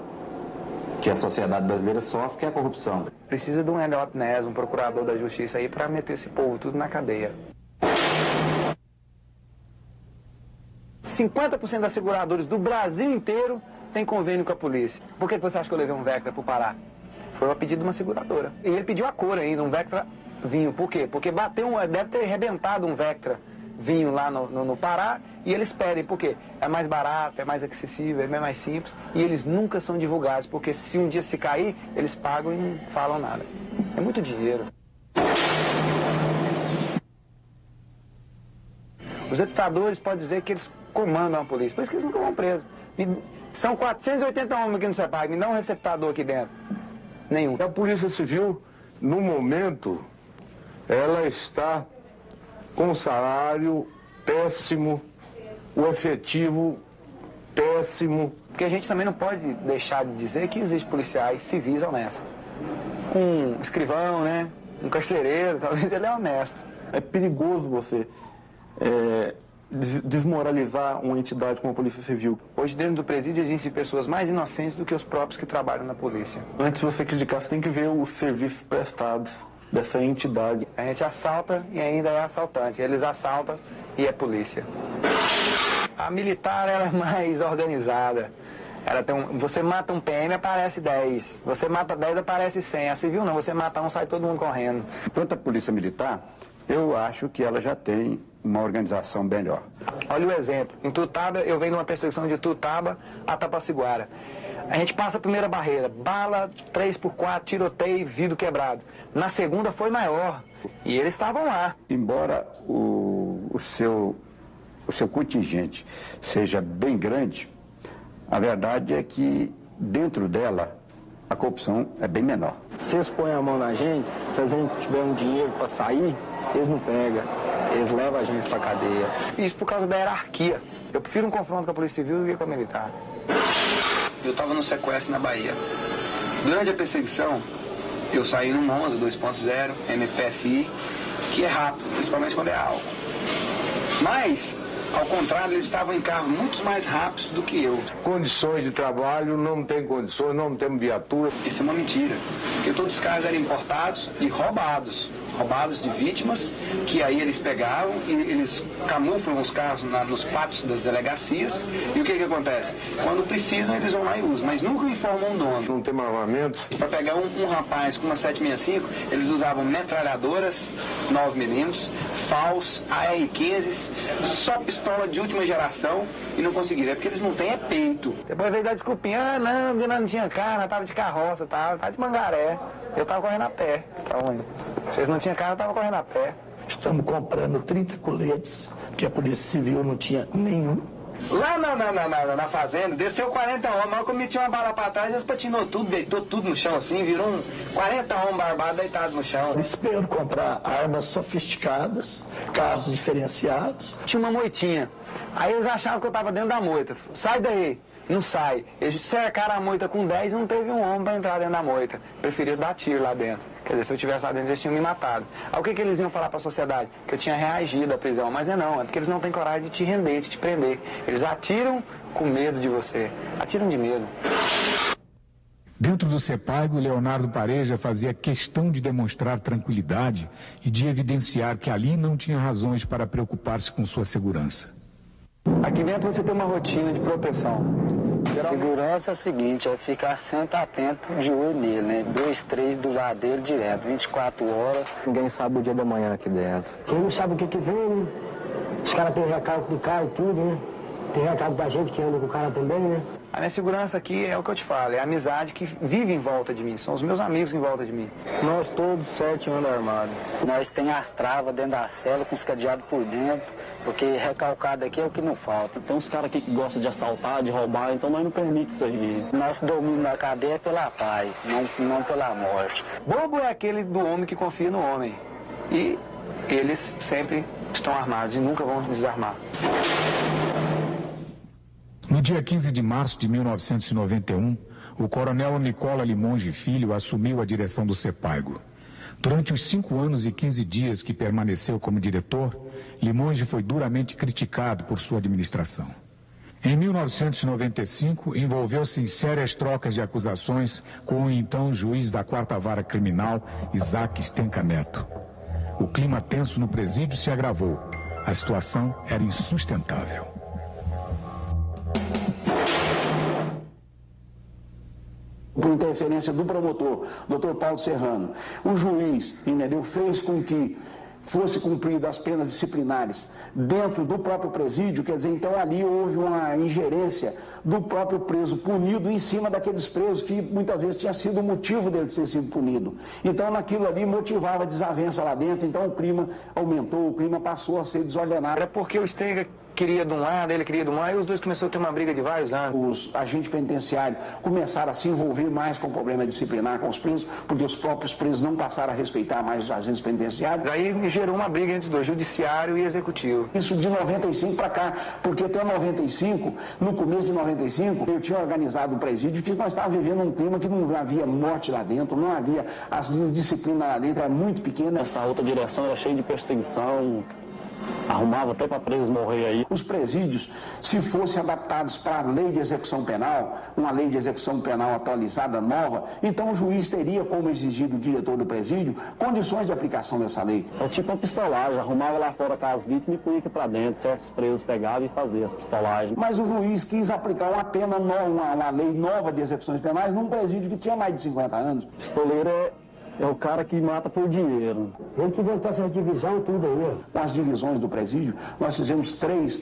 que a sociedade brasileira sofre, que é a corrupção. Precisa de um Eliot Ness, um procurador da justiça aí, para meter esse povo tudo na cadeia. 50% das seguradoras do Brasil inteiro tem convênio com a polícia. Por que você acha que eu levei um Vectra para o Pará? Foi a pedido de uma seguradora. E ele pediu a cor ainda, um Vectra vinho. Por quê? Porque deve ter arrebentado um Vectra vinho lá no Pará e eles pedem. Por quê? É mais barato, é mais acessível, é mais simples. E eles nunca são divulgados, porque se um dia se cair, eles pagam e não falam nada. É muito dinheiro. Os deputadores podem dizer que eles comandam a polícia, por isso que eles nunca vão presos. São 480 homens aqui no CEPAG, me dá um receptador aqui dentro. Nenhum. A Polícia Civil, no momento, ela está com um salário péssimo, o efetivo péssimo. Porque a gente também não pode deixar de dizer que existem policiais civis honestos. Um escrivão, né? Um carcereiro, talvez ele é honesto. É perigoso você desmoralizar uma entidade como a Polícia Civil. Hoje dentro do presídio existem pessoas mais inocentes do que os próprios que trabalham na polícia. Antes de você criticar, você tem que ver os serviços prestados dessa entidade. A gente assalta e ainda é assaltante. Eles assaltam e é polícia. A militar ela é mais organizada. Ela tem você mata um PM, aparece 10. Você mata 10, aparece 100. A civil não, você mata um, sai todo mundo correndo. Quanto à Polícia Militar, eu acho que ela já tem uma organização melhor. Olha o exemplo. Em Tutaba, eu venho numa perseguição de Tutaba a Tapaciguara. A gente passa a primeira barreira, bala 3x4, tiroteio, vidro quebrado. Na segunda foi maior e eles estavam lá. Embora o seu contingente seja bem grande, a verdade é que dentro dela a corrupção é bem menor. Se eles põem a mão na gente, se a gente tiver um dinheiro para sair, eles não pegam, eles levam a gente para cadeia. Isso por causa da hierarquia. Eu prefiro um confronto com a Polícia Civil do que com a militar. Eu estava no sequestro na Bahia. Durante a perseguição, eu saí no Monza 2.0, MPFI, que é rápido, principalmente quando é álcool. Mas, ao contrário, eles estavam em carros muito mais rápidos do que eu. Condições de trabalho, não tem condições, não temos viatura. Isso é uma mentira, porque todos os carros eram importados e roubados de vítimas, que aí eles pegavam e eles camuflam os carros nos pátios das delegacias. E o que acontece? Quando precisam, eles vão lá e usam, mas nunca informam o dono. Não tem armamento. Para pegar um rapaz com uma 765, eles usavam metralhadoras 9mm, FAUs, AR-15, só pistola de última geração e não conseguiram. É porque eles não têm peito. Depois veio dar desculpinha, não tinha carro, tava de carroça, tava de Mangaré. Eu tava correndo a pé. Se eles não tinham carro, eu tava correndo a pé. Estamos comprando 30 coletes, que a Polícia Civil não tinha nenhum. Lá na fazenda, desceu 40 homens, mas eu meti uma bala pra trás, eles patinou tudo, deitou tudo no chão assim, virou 40 homens barbados deitados no chão. Espero comprar armas sofisticadas, carros diferenciados. Tinha uma moitinha, aí eles achavam que eu tava dentro da moita. Sai daí. Não sai. Eles cercaram a moita com 10 e não teve um homem para entrar dentro da moita. Preferiram dar tiro lá dentro. Quer dizer, se eu tivesse lá dentro, eles tinham me matado. Aí o que eles iam falar para a sociedade? Que eu tinha reagido à prisão. Mas não, é porque eles não têm coragem de te render, de te prender. Eles atiram com medo de você. Atiram de medo. Dentro do CEPAG, o Leonardo Pareja fazia questão de demonstrar tranquilidade e de evidenciar que ali não tinha razões para preocupar-se com sua segurança. Aqui dentro você tem uma rotina de proteção. Segurança é o seguinte, é ficar sempre atento, de olho nele, né? 2, 3 do lado dele direto, 24 horas. Ninguém sabe o dia da manhã aqui dentro. Quem não sabe o que vem, né? Os caras têm recalque do carro e tudo, né? Tem recalque da gente que anda com o cara também, né? A minha segurança aqui é o que eu te falo, é a amizade que vive em volta de mim, são os meus amigos em volta de mim. Nós todos 7 andam armados. Nós tem as travas dentro da cela com os cadeados por dentro, porque recalcado aqui é o que não falta. Tem uns caras aqui que gostam de assaltar, de roubar, então nós não permitimos isso aí. Nosso domínio da cadeia é pela paz, não pela morte. Bobo é aquele do homem que confia no homem. E eles sempre estão armados e nunca vão desarmar. No dia 15 de março de 1991, o coronel Nicola Limonge Filho assumiu a direção do CEPAG. Durante os 5 anos e 15 dias que permaneceu como diretor, Limonge foi duramente criticado por sua administração. Em 1995, envolveu-se em sérias trocas de acusações com o então juiz da 4ª Vara Criminal, Isaac Stenka Neto. O clima tenso no presídio se agravou. A situação era insustentável. Por interferência do promotor, Dr. Paulo Serrano, o juiz, entendeu, fez com que fosse cumpridas as penas disciplinares dentro do próprio presídio, quer dizer, então ali houve uma ingerência do próprio preso punido em cima daqueles presos que muitas vezes tinha sido o motivo dele ter sido punido. Então naquilo ali motivava desavença lá dentro, então o clima aumentou, o clima passou a ser desordenado. Era porque o Stenka queria de um lado, ele queria do outro, e os dois começaram a ter uma briga de vários anos. Os agentes penitenciários começaram a se envolver mais com o problema disciplinar com os presos, porque os próprios presos não passaram a respeitar mais os agentes penitenciários. Aí gerou uma briga entre os dois, judiciário e executivo. Isso de 95 para cá, porque até 95, no começo de 95, eu tinha organizado um presídio que nós estávamos vivendo um clima que não havia morte lá dentro, não havia, as disciplinas lá dentro eram muito pequenas. Essa outra direção era cheia de perseguição, arrumava até para presos morrer aí. Os presídios, se fossem adaptados para a lei de execução penal, uma lei de execução penal atualizada, nova, então o juiz teria, como exigir do diretor do presídio, condições de aplicação dessa lei. É tipo uma pistolagem, arrumava lá fora com as vítimas e punha aqui para dentro, certos presos pegavam e faziam as pistolagens. Mas o juiz quis aplicar uma pena nova, uma lei nova de execuções penais num presídio que tinha mais de 50 anos. Pistoleiro é o cara que mata por dinheiro. Ele que inventou essa divisão, tudo aí. Com as divisões do presídio, nós fizemos três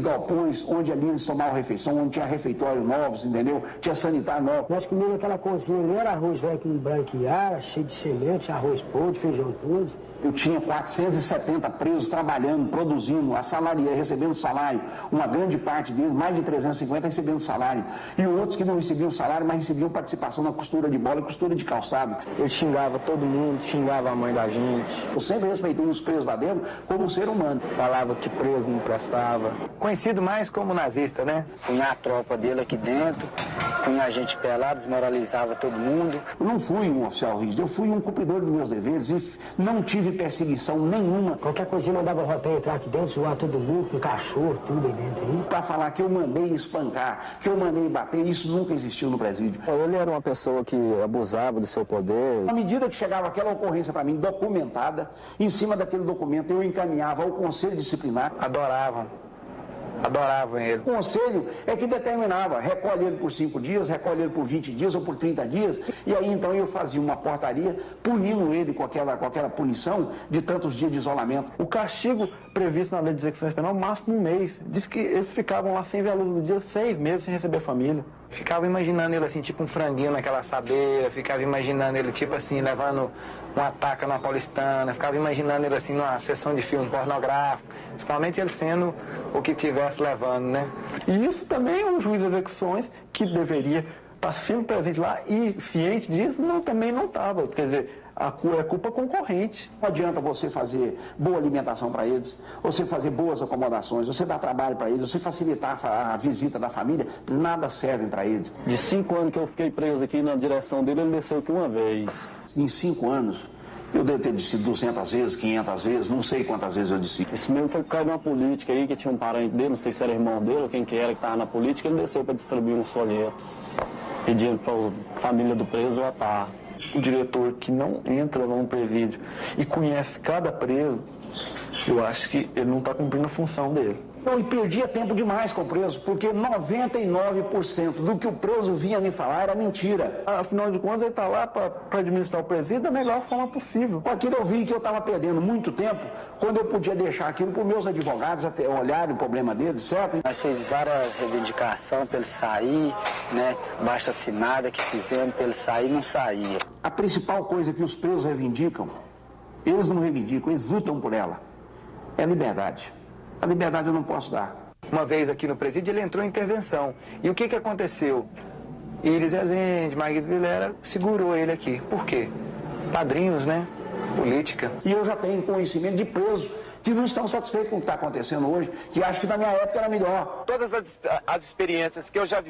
galpões, onde ali eles tomavam refeição, onde tinha refeitório novos, entendeu? Tinha sanitário novo. Nós comíamos aquela cozinha ali, era arroz velho com branquear, cheio de semente, arroz podre, feijão podre. Eu tinha 470 presos trabalhando, produzindo, recebendo salário. Uma grande parte deles, mais de 350, recebendo salário. E outros que não recebiam salário, mas recebiam participação na costura de bola e costura de calçado. Ele xingava todo mundo, xingava a mãe da gente. Eu sempre respeitei os presos lá dentro como um ser humano. Falava que preso não prestava. Conhecido mais como nazista, né? Punha a tropa dele aqui dentro, punha a gente pelado, desmoralizava todo mundo. Eu não fui um oficial rígido, eu fui um cumpridor dos meus deveres e não tive perseguição nenhuma. Qualquer coisinha mandava roteiro entrar aqui dentro, zoar todo mundo, com cachorro, tudo aí dentro. Aí. Para falar que eu mandei espancar, que eu mandei bater, isso nunca existiu no presídio. Ele era uma pessoa que abusava do seu poder. À medida que chegava aquela ocorrência para mim documentada, em cima daquele documento eu encaminhava ao conselho disciplinar. Adoravam ele. O conselho é que determinava, recolhe ele por 5 dias, recolhe ele por 20 dias ou por 30 dias, e aí então eu fazia uma portaria punindo ele com aquela punição de tantos dias de isolamento. O castigo previsto na lei de execução penal, máximo 1 mês. Diz que eles ficavam lá sem ver a luz do dia 6 meses sem receber família. Ficava imaginando ele assim, tipo um franguinho naquela assadeira, ficava imaginando ele tipo assim, levando uma taca numa paulistana, ficava imaginando ele assim numa sessão de filme pornográfico, principalmente ele sendo o que estivesse levando, né? E isso também é um juiz de execuções que deveria estar sempre presente lá e ciente disso, também não estava. Quer dizer, é culpa concorrente. Não adianta você fazer boa alimentação para eles, você fazer boas acomodações, você dar trabalho para eles, você facilitar a visita da família, nada serve para eles. De 5 anos que eu fiquei preso aqui na direção dele, ele desceu aqui uma vez. Em 5 anos, eu devo ter descido 200 vezes, 500 vezes, não sei quantas vezes eu desci. Isso mesmo foi por causa de uma política aí, que tinha um parente dele, não sei se era irmão dele ou quem que era que estava na política, ele desceu para distribuir uns folhetos, pedindo para a família do preso votar. O diretor que não entra num presídio e conhece cada preso, eu acho que ele não está cumprindo a função dele. Eu perdia tempo demais com o preso, porque 99% do que o preso vinha me falar era mentira. Afinal de contas, ele está lá para administrar o presídio da melhor forma possível. Com aquilo eu vi que eu estava perdendo muito tempo, quando eu podia deixar aquilo para os meus advogados até olharem o problema deles, certo? Nós fizemos várias reivindicações para ele sair, né? Baixa assinada que fizemos para ele sair, não saía. A principal coisa que os presos reivindicam, eles não reivindicam, eles lutam por ela, é a liberdade. A liberdade eu não posso dar. Uma vez aqui no presídio ele entrou em intervenção. E o que aconteceu? Iris Rezende, Marguerite Vilera segurou ele aqui. Por quê? Padrinhos, né? Política. E eu já tenho conhecimento de presos que não estão satisfeitos com o que está acontecendo hoje, que acham que na minha época era melhor. Todas as experiências que eu já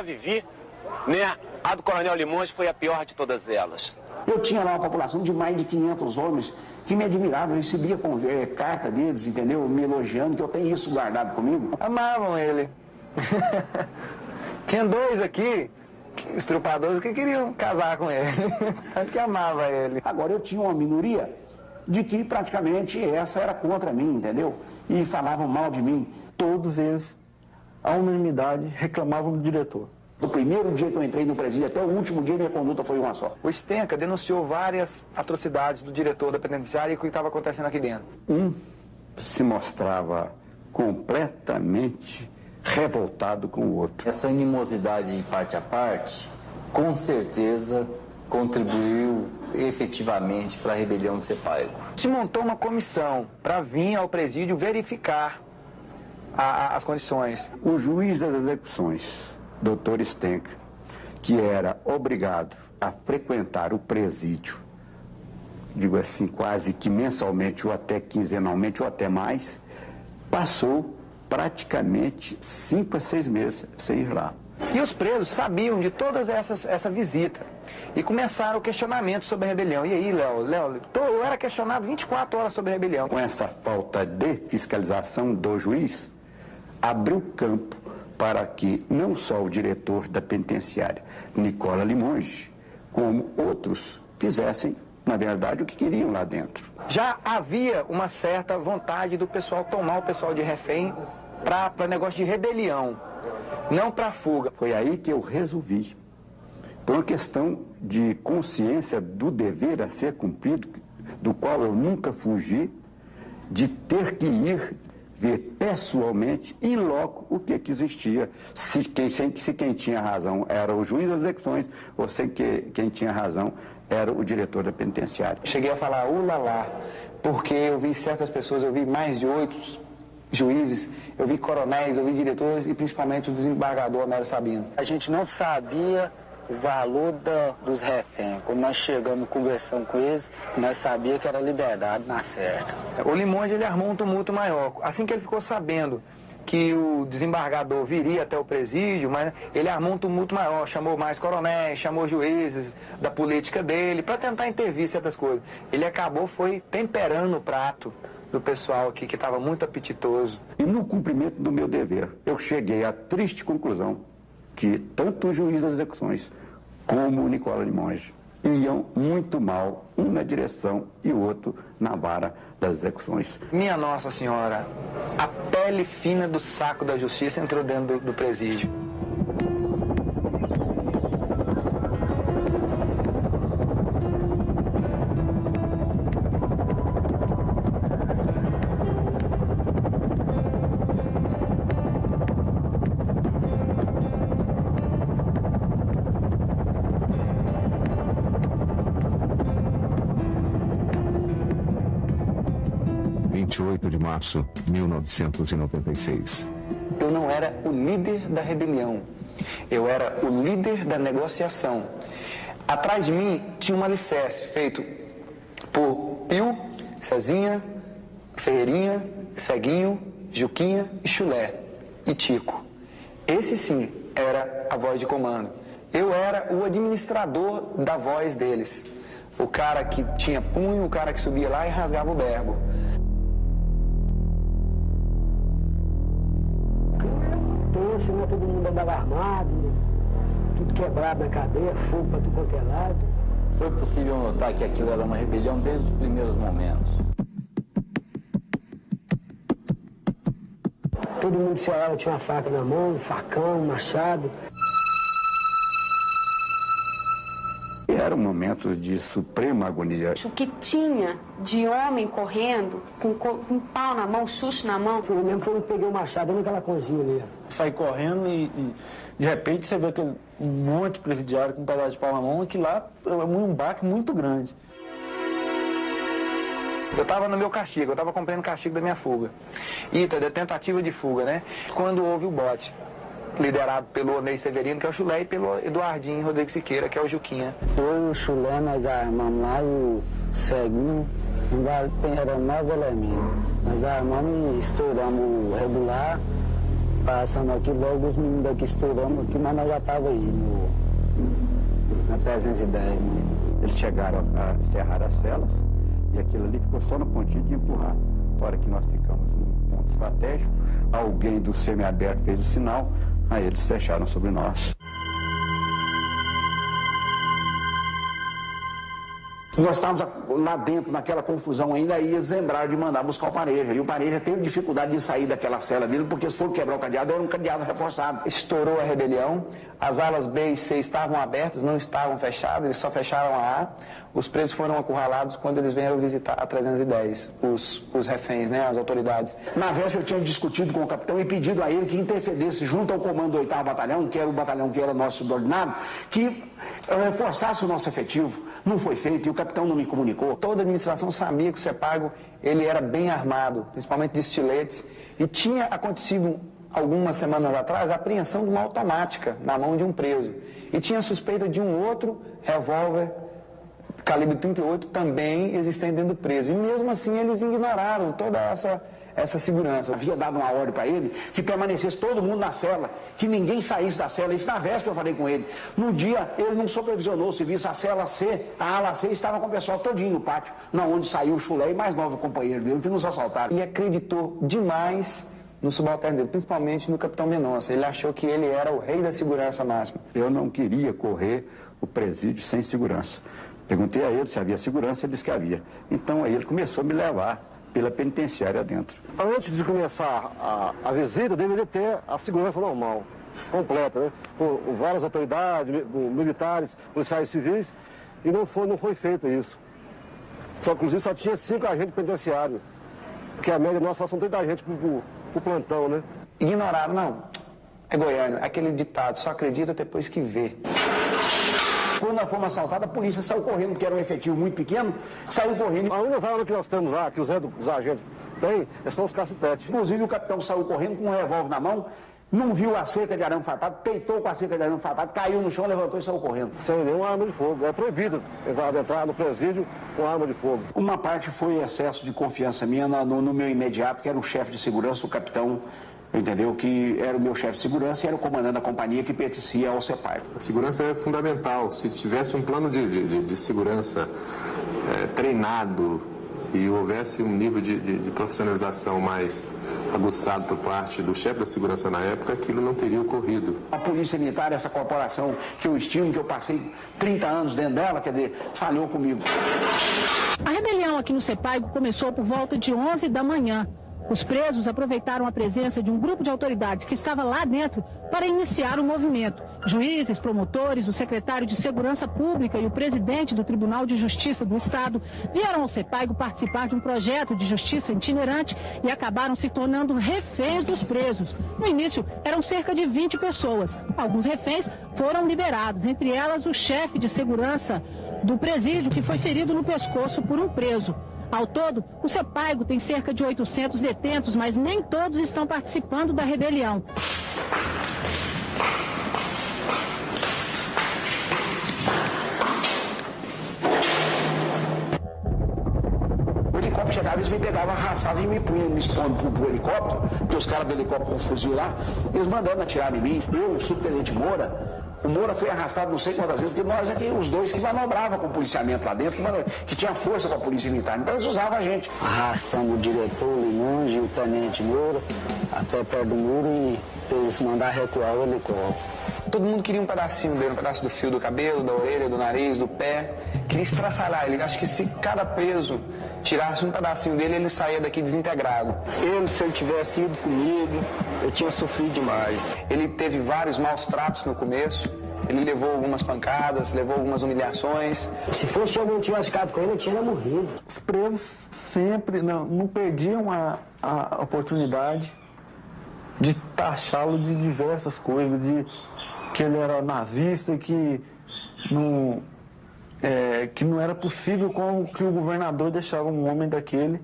vivi, né? A do Coronel Limonge foi a pior de todas elas. Eu tinha lá uma população de mais de 500 homens que me admiravam, eu recebia carta deles, entendeu? Me elogiando, que eu tenho isso guardado comigo. Amavam ele. Tinha 2 aqui, estrupadores, que queriam casar com ele. Tanto que amava ele. Agora eu tinha uma minoria de que praticamente essa era contra mim, entendeu? E falavam mal de mim. Todos eles, à unanimidade, reclamavam do diretor. Do primeiro dia que eu entrei no presídio até o último dia, minha conduta foi uma só. O Stenka denunciou várias atrocidades do diretor da penitenciária e o que estava acontecendo aqui dentro. Um se mostrava completamente revoltado com o outro. Essa animosidade de parte a parte, com certeza, contribuiu efetivamente para a rebelião do Sepaigo. Se montou uma comissão para vir ao presídio verificar as condições. O juiz das execuções, Dr. Stenka, que era obrigado a frequentar o presídio, digo assim, quase que mensalmente ou até quinzenalmente ou até mais, passou praticamente 5 a 6 meses sem ir lá. E os presos sabiam de todas essa visita e começaram o questionamento sobre a rebelião. E aí, Léo, eu era questionado 24 horas sobre a rebelião. Com essa falta de fiscalização do juiz, abriu campo para que não só o diretor da penitenciária, Nicola Limonge, como outros fizessem, na verdade, o que queriam lá dentro. Já havia uma certa vontade do pessoal tomar o pessoal de refém para negócio de rebelião, não para fuga. Foi aí que eu resolvi, por uma questão de consciência do dever a ser cumprido, do qual eu nunca fugi, de ter que ir ver pessoalmente, in loco, o que existia, se quem tinha razão era o juiz das execuções, ou se quem tinha razão era o diretor da penitenciária. Cheguei a falar, ulalá, porque eu vi certas pessoas, eu vi mais de 8 juízes, eu vi coronéis, eu vi diretores e principalmente o desembargador Homero Sabino. A gente não sabia o valor dos reféns. Quando nós chegamos conversando com eles, nós sabíamos que era liberdade na certa. O Limonge, ele armou um tumulto maior. Assim que ele ficou sabendo que o desembargador viria até o presídio, mas ele armou um tumulto maior, chamou mais coronéis, chamou juízes da política dele, para tentar intervir certas coisas. Ele acabou, foi temperando o prato do pessoal aqui, que estava muito apetitoso. E no cumprimento do meu dever, eu cheguei à triste conclusão que tanto o juiz das execuções como o Nicola Limonge iam muito mal, um na direção e o outro na vara das execuções. Minha Nossa Senhora, a pele fina do saco da justiça entrou dentro do presídio. de março de 1996. Eu não era o líder da rebelião, eu era o líder da negociação. Atrás de mim tinha um alicerce feito por Pio, Cezinha, Ferreirinha, Ceguinho, Juquinha e Chulé e Tico. Esse sim era a voz de comando. Eu era o administrador da voz deles. O cara que tinha punho, o cara que subia lá e rasgava o berbo. Senão todo mundo andava armado, tudo quebrado na cadeia, fogo para tudo quanto é lado. Foi possível notar que aquilo era uma rebelião desde os primeiros momentos. Todo mundo se olhava, tinha uma faca na mão, um facão, um machado. Eram momentos de suprema agonia. O que tinha de homem correndo, com um pau na mão, chucho na mão. Eu mesmo quando peguei o machado naquela cozinha ali. Sai correndo e de repente você vê aquele monte de presidiário com um pedaço de pau na mão, que lá é um baque muito grande. Eu estava no meu castigo, eu estava cumprindo o castigo da minha fuga. Da tentativa de fuga, né? Quando houve o bote, liderado pelo Ney Severino, que é o Chulé, e pelo Eduardinho Rodrigues Siqueira, que é o Juquinha. Eu e o Chulé, nós armamos lá, e o Ceguinho, eram 9 elementos. Nós armamos e estouramos o regular, passamos aqui, logo os meninos daqui estouramos aqui, mas nós já estávamos aí na 310 mesmo. Eles chegaram a serrar as celas e aquilo ali ficou só no pontinho de empurrar. Na hora que nós ficamos num ponto estratégico, alguém do semiaberto fez o sinal, aí eles fecharam sobre nós. Nós estávamos lá dentro, naquela confusão ainda, aí eles lembraram de mandar buscar o Pareja. E o Pareja teve dificuldade de sair daquela cela dele, porque se for quebrar o cadeado, era um cadeado reforçado. Estourou a rebelião, as alas B e C estavam abertas, não estavam fechadas, eles só fecharam a A. Os presos foram acurralados quando eles vieram visitar a 310, os reféns, né, as autoridades. Na véspera eu tinha discutido com o capitão e pedido a ele que intercedesse junto ao comando do 8º Batalhão, que era o batalhão que era nosso subordinado, que reforçasse o nosso efetivo. Não foi feito e o capitão não me comunicou. Toda a administração sabia que o CEPAGO ele era bem armado, principalmente de estiletes, e tinha acontecido algumas semanas atrás a apreensão de uma automática na mão de um preso. E tinha suspeita de um outro revólver calibre 38 também existente dentro do preso. E mesmo assim eles ignoraram toda essa segurança. Havia dado uma ordem para ele que permanecesse todo mundo na cela, que ninguém saísse da cela. Isso na véspera eu falei com ele. No dia, ele não supervisionou o serviço. A cela C, a ala C, estava com o pessoal todinho no pátio, na onde saiu o Chulé e mais 9 companheiros dele, que nos assaltaram. Ele acreditou demais no subalterno dele, principalmente no capitão Mendonça. Ele achou que ele era o rei da segurança máxima. Eu não queria correr o presídio sem segurança. Perguntei a ele se havia segurança, ele disse que havia. Então aí ele começou a me levar pela penitenciária dentro. Antes de começar a visita, deveria ter a segurança normal, completa, né? Com várias autoridades, militares, policiais civis, e não foi feito isso. Inclusive só tinha 5 agentes penitenciários, porque a média nossa são 30 agentes por plantão, né? Ignoraram, não. É Goiânia, aquele ditado, só acredita depois que vê. Quando nós fomos assaltados, a polícia saiu correndo, porque era um efetivo muito pequeno, saiu correndo. A única arma que nós temos lá, que os agentes têm, são os cacetetes. Inclusive o capitão saiu correndo com um revólver na mão, não viu a cerca de arame farpado, peitou com a cerca de arame farpado, caiu no chão, levantou e saiu correndo. Sem nenhuma arma de fogo. É proibido entrar no presídio com arma de fogo. Uma parte foi excesso de confiança minha no meu imediato, que era o chefe de segurança, o capitão, entendeu? Que era o meu chefe de segurança e era o comandante da companhia que pertencia ao CEPAGO. A segurança é fundamental. Se tivesse um plano de segurança treinado e houvesse um nível de profissionalização mais aguçado por parte do chefe da segurança na época, aquilo não teria ocorrido. A Polícia Militar, essa corporação que eu estimo, que eu passei 30 anos dentro dela, quer dizer, falhou comigo. A rebelião aqui no CEPAGO começou por volta de 11 da manhã. Os presos aproveitaram a presença de um grupo de autoridades que estava lá dentro para iniciar o movimento. Juízes, promotores, o secretário de Segurança Pública e o presidente do Tribunal de Justiça do Estado vieram ao CEPAGO participar de um projeto de justiça itinerante e acabaram se tornando reféns dos presos. No início, eram cerca de 20 pessoas. Alguns reféns foram liberados, entre elas o chefe de segurança do presídio, que foi ferido no pescoço por um preso. Ao todo, o CEPAGO tem cerca de 800 detentos, mas nem todos estão participando da rebelião. O helicóptero chegava, eles me pegavam, arrastavam e me punham, me expondo pro helicóptero, porque os caras do helicóptero com um fuzil lá, eles mandando atirar em mim. Eu, o subtenente Moura, o Moura foi arrastado não sei quantas vezes, porque nós aqui, os dois que manobravam com o policiamento lá dentro, que tinha força com a polícia militar, então eles usavam a gente. Arrastamos o diretor, o Limonge e o tenente Moura até perto do muro e eles mandaram recuar o helicóptero. Todo mundo queria um pedacinho dele, um pedaço do fio do cabelo, da orelha, do nariz, do pé. Queria estraçalhar ele. Acho que se cada preso tirasse um pedacinho dele, ele saía daqui desintegrado. Se ele tivesse ido comigo, eu tinha sofrido demais. Ele teve vários maus tratos no começo. Ele levou algumas pancadas, levou algumas humilhações. Se fosse eu não tivesse ficado com ele, eu tinha morrido. Os presos sempre não perdiam a oportunidade de taxá-lo de diversas coisas, de que ele era nazista, que não era possível com que o governador deixava um homem daquele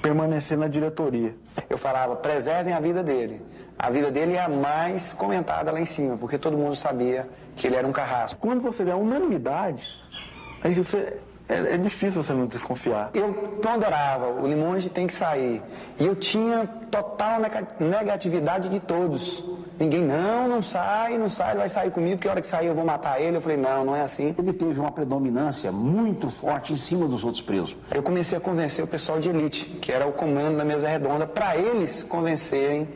permanecer na diretoria. Eu falava, preservem a vida dele. A vida dele é a mais comentada lá em cima, porque todo mundo sabia que ele era um carrasco. Quando você vê a unanimidade, aí é difícil você não desconfiar. Eu ponderava, o Limonge tem que sair. E eu tinha total negatividade de todos. Ninguém, não sai, ele vai sair comigo, porque a hora que sair eu vou matar ele. Eu falei, não é assim. Ele teve uma predominância muito forte em cima dos outros presos. Eu comecei a convencer o pessoal de elite, que era o comando da mesa redonda, para eles convencerem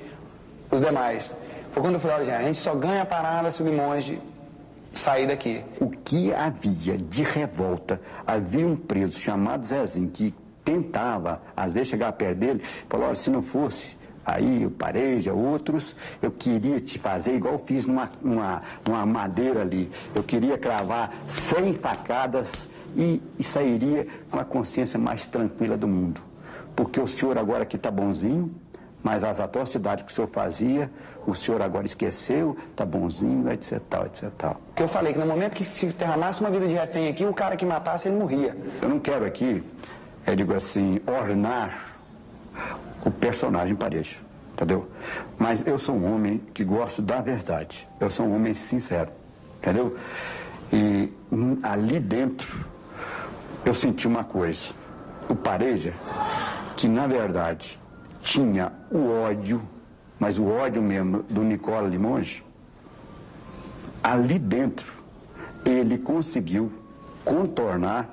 os demais. Foi quando eu falei, olha, a gente só ganha a parada se o Limões sair daqui. O que havia de revolta, havia um preso chamado Zezinho, que tentava, às vezes, chegar perto dele, falou, olha, se não fosse aí o Pareja, outros, eu queria te fazer igual eu fiz numa madeira ali. Eu queria cravar 100 facadas e sairia com a consciência mais tranquila do mundo. Porque o senhor agora aqui está bonzinho, mas as atrocidades que o senhor fazia, o senhor agora esqueceu, está bonzinho, etc tal, etc tal. Porque eu falei que no momento que se derramasse uma vida de refém aqui, o cara que matasse, ele morria. Eu não quero aqui, digo assim, ornar o personagem Pareja, entendeu? Mas eu sou um homem que gosto da verdade. Eu sou um homem sincero, entendeu? E ali dentro eu senti uma coisa. O Pareja, que na verdade tinha o ódio, mas o ódio mesmo do Nicola Limões, ali dentro ele conseguiu contornar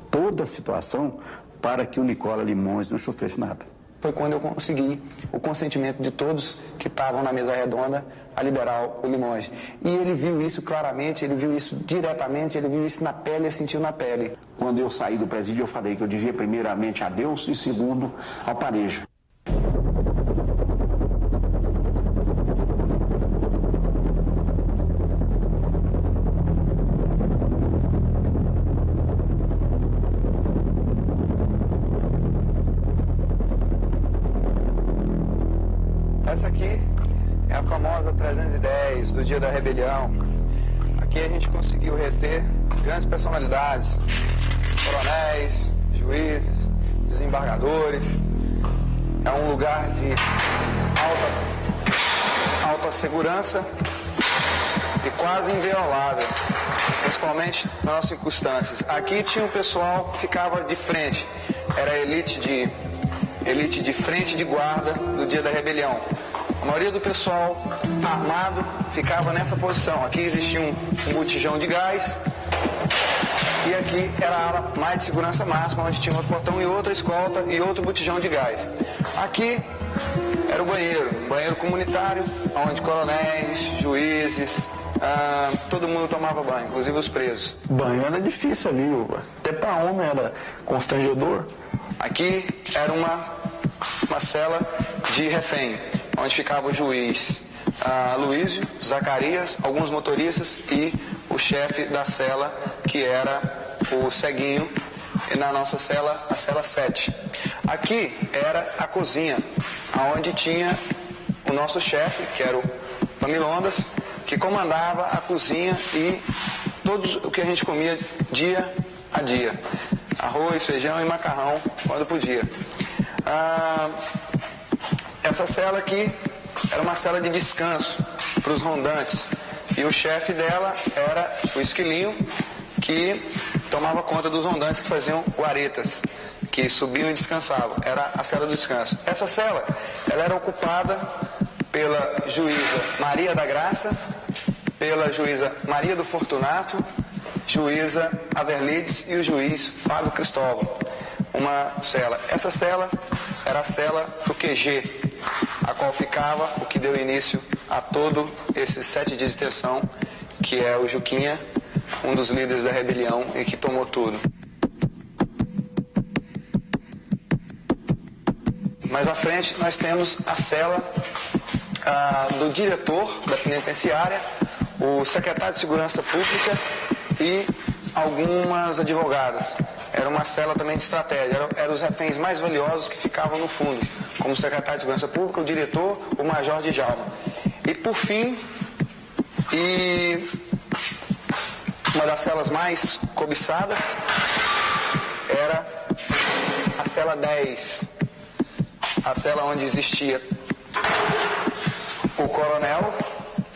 toda a situação para que o Nicola Limões não sofresse nada. Foi quando eu consegui o consentimento de todos que estavam na mesa redonda a liberar o Limões. E ele viu isso claramente, ele viu isso diretamente, ele viu isso na pele, ele sentiu na pele. Quando eu saí do presídio, eu falei que eu devia primeiramente a Deus e segundo ao Pareja. Essa aqui é a famosa 310 do dia da rebelião. Aqui a gente conseguiu reter grandes personalidades, coronéis, juízes, desembargadores. É um lugar de alta segurança e quase inviolável, principalmente nas nossas circunstâncias. Aqui tinha um pessoal que ficava de frente, era a elite de frente de guarda do dia da rebelião. A maioria do pessoal armado ficava nessa posição. Aqui existia um botijão de gás e aqui era a ala mais de segurança máxima, onde tinha outro portão e outra escolta e outro botijão de gás. Aqui era o banheiro comunitário, onde coronéis, juízes, todo mundo tomava banho, inclusive os presos. Banho era difícil ali, até para homem era constrangedor. Aqui era uma cela de refém, onde ficava o juiz Luísio, Zacarias, alguns motoristas e o chefe da cela, que era o Ceguinho, e na nossa cela, a cela 7. Aqui era a cozinha, onde tinha o nosso chefe, que era o Pamilondas, que comandava a cozinha e tudo o que a gente comia dia a dia. Arroz, feijão e macarrão, quando podia. Essa cela aqui era uma cela de descanso para os rondantes. E o chefe dela era o Esquilinho, que tomava conta dos rondantes que faziam guaretas, que subiam e descansavam. Era a cela do descanso. Essa cela, ela era ocupada pela juíza Maria da Graça, pela juíza Maria do Fortunato, juíza Averlides e o juiz Fábio Cristóvão. Uma cela. Essa cela era a cela do QG, a qual ficava o que deu início a todo esses 7 dias de detenção, que é o Juquinha, um dos líderes da rebelião e que tomou tudo. Mais à frente nós temos a cela do diretor da penitenciária, o secretário de Segurança Pública e algumas advogadas. Era uma cela também de estratégia, eram os reféns mais valiosos que ficavam no fundo, como o secretário de Segurança Pública, o diretor, o major Djalma. E por fim, uma das celas mais cobiçadas era a cela 10, a cela onde existia o coronel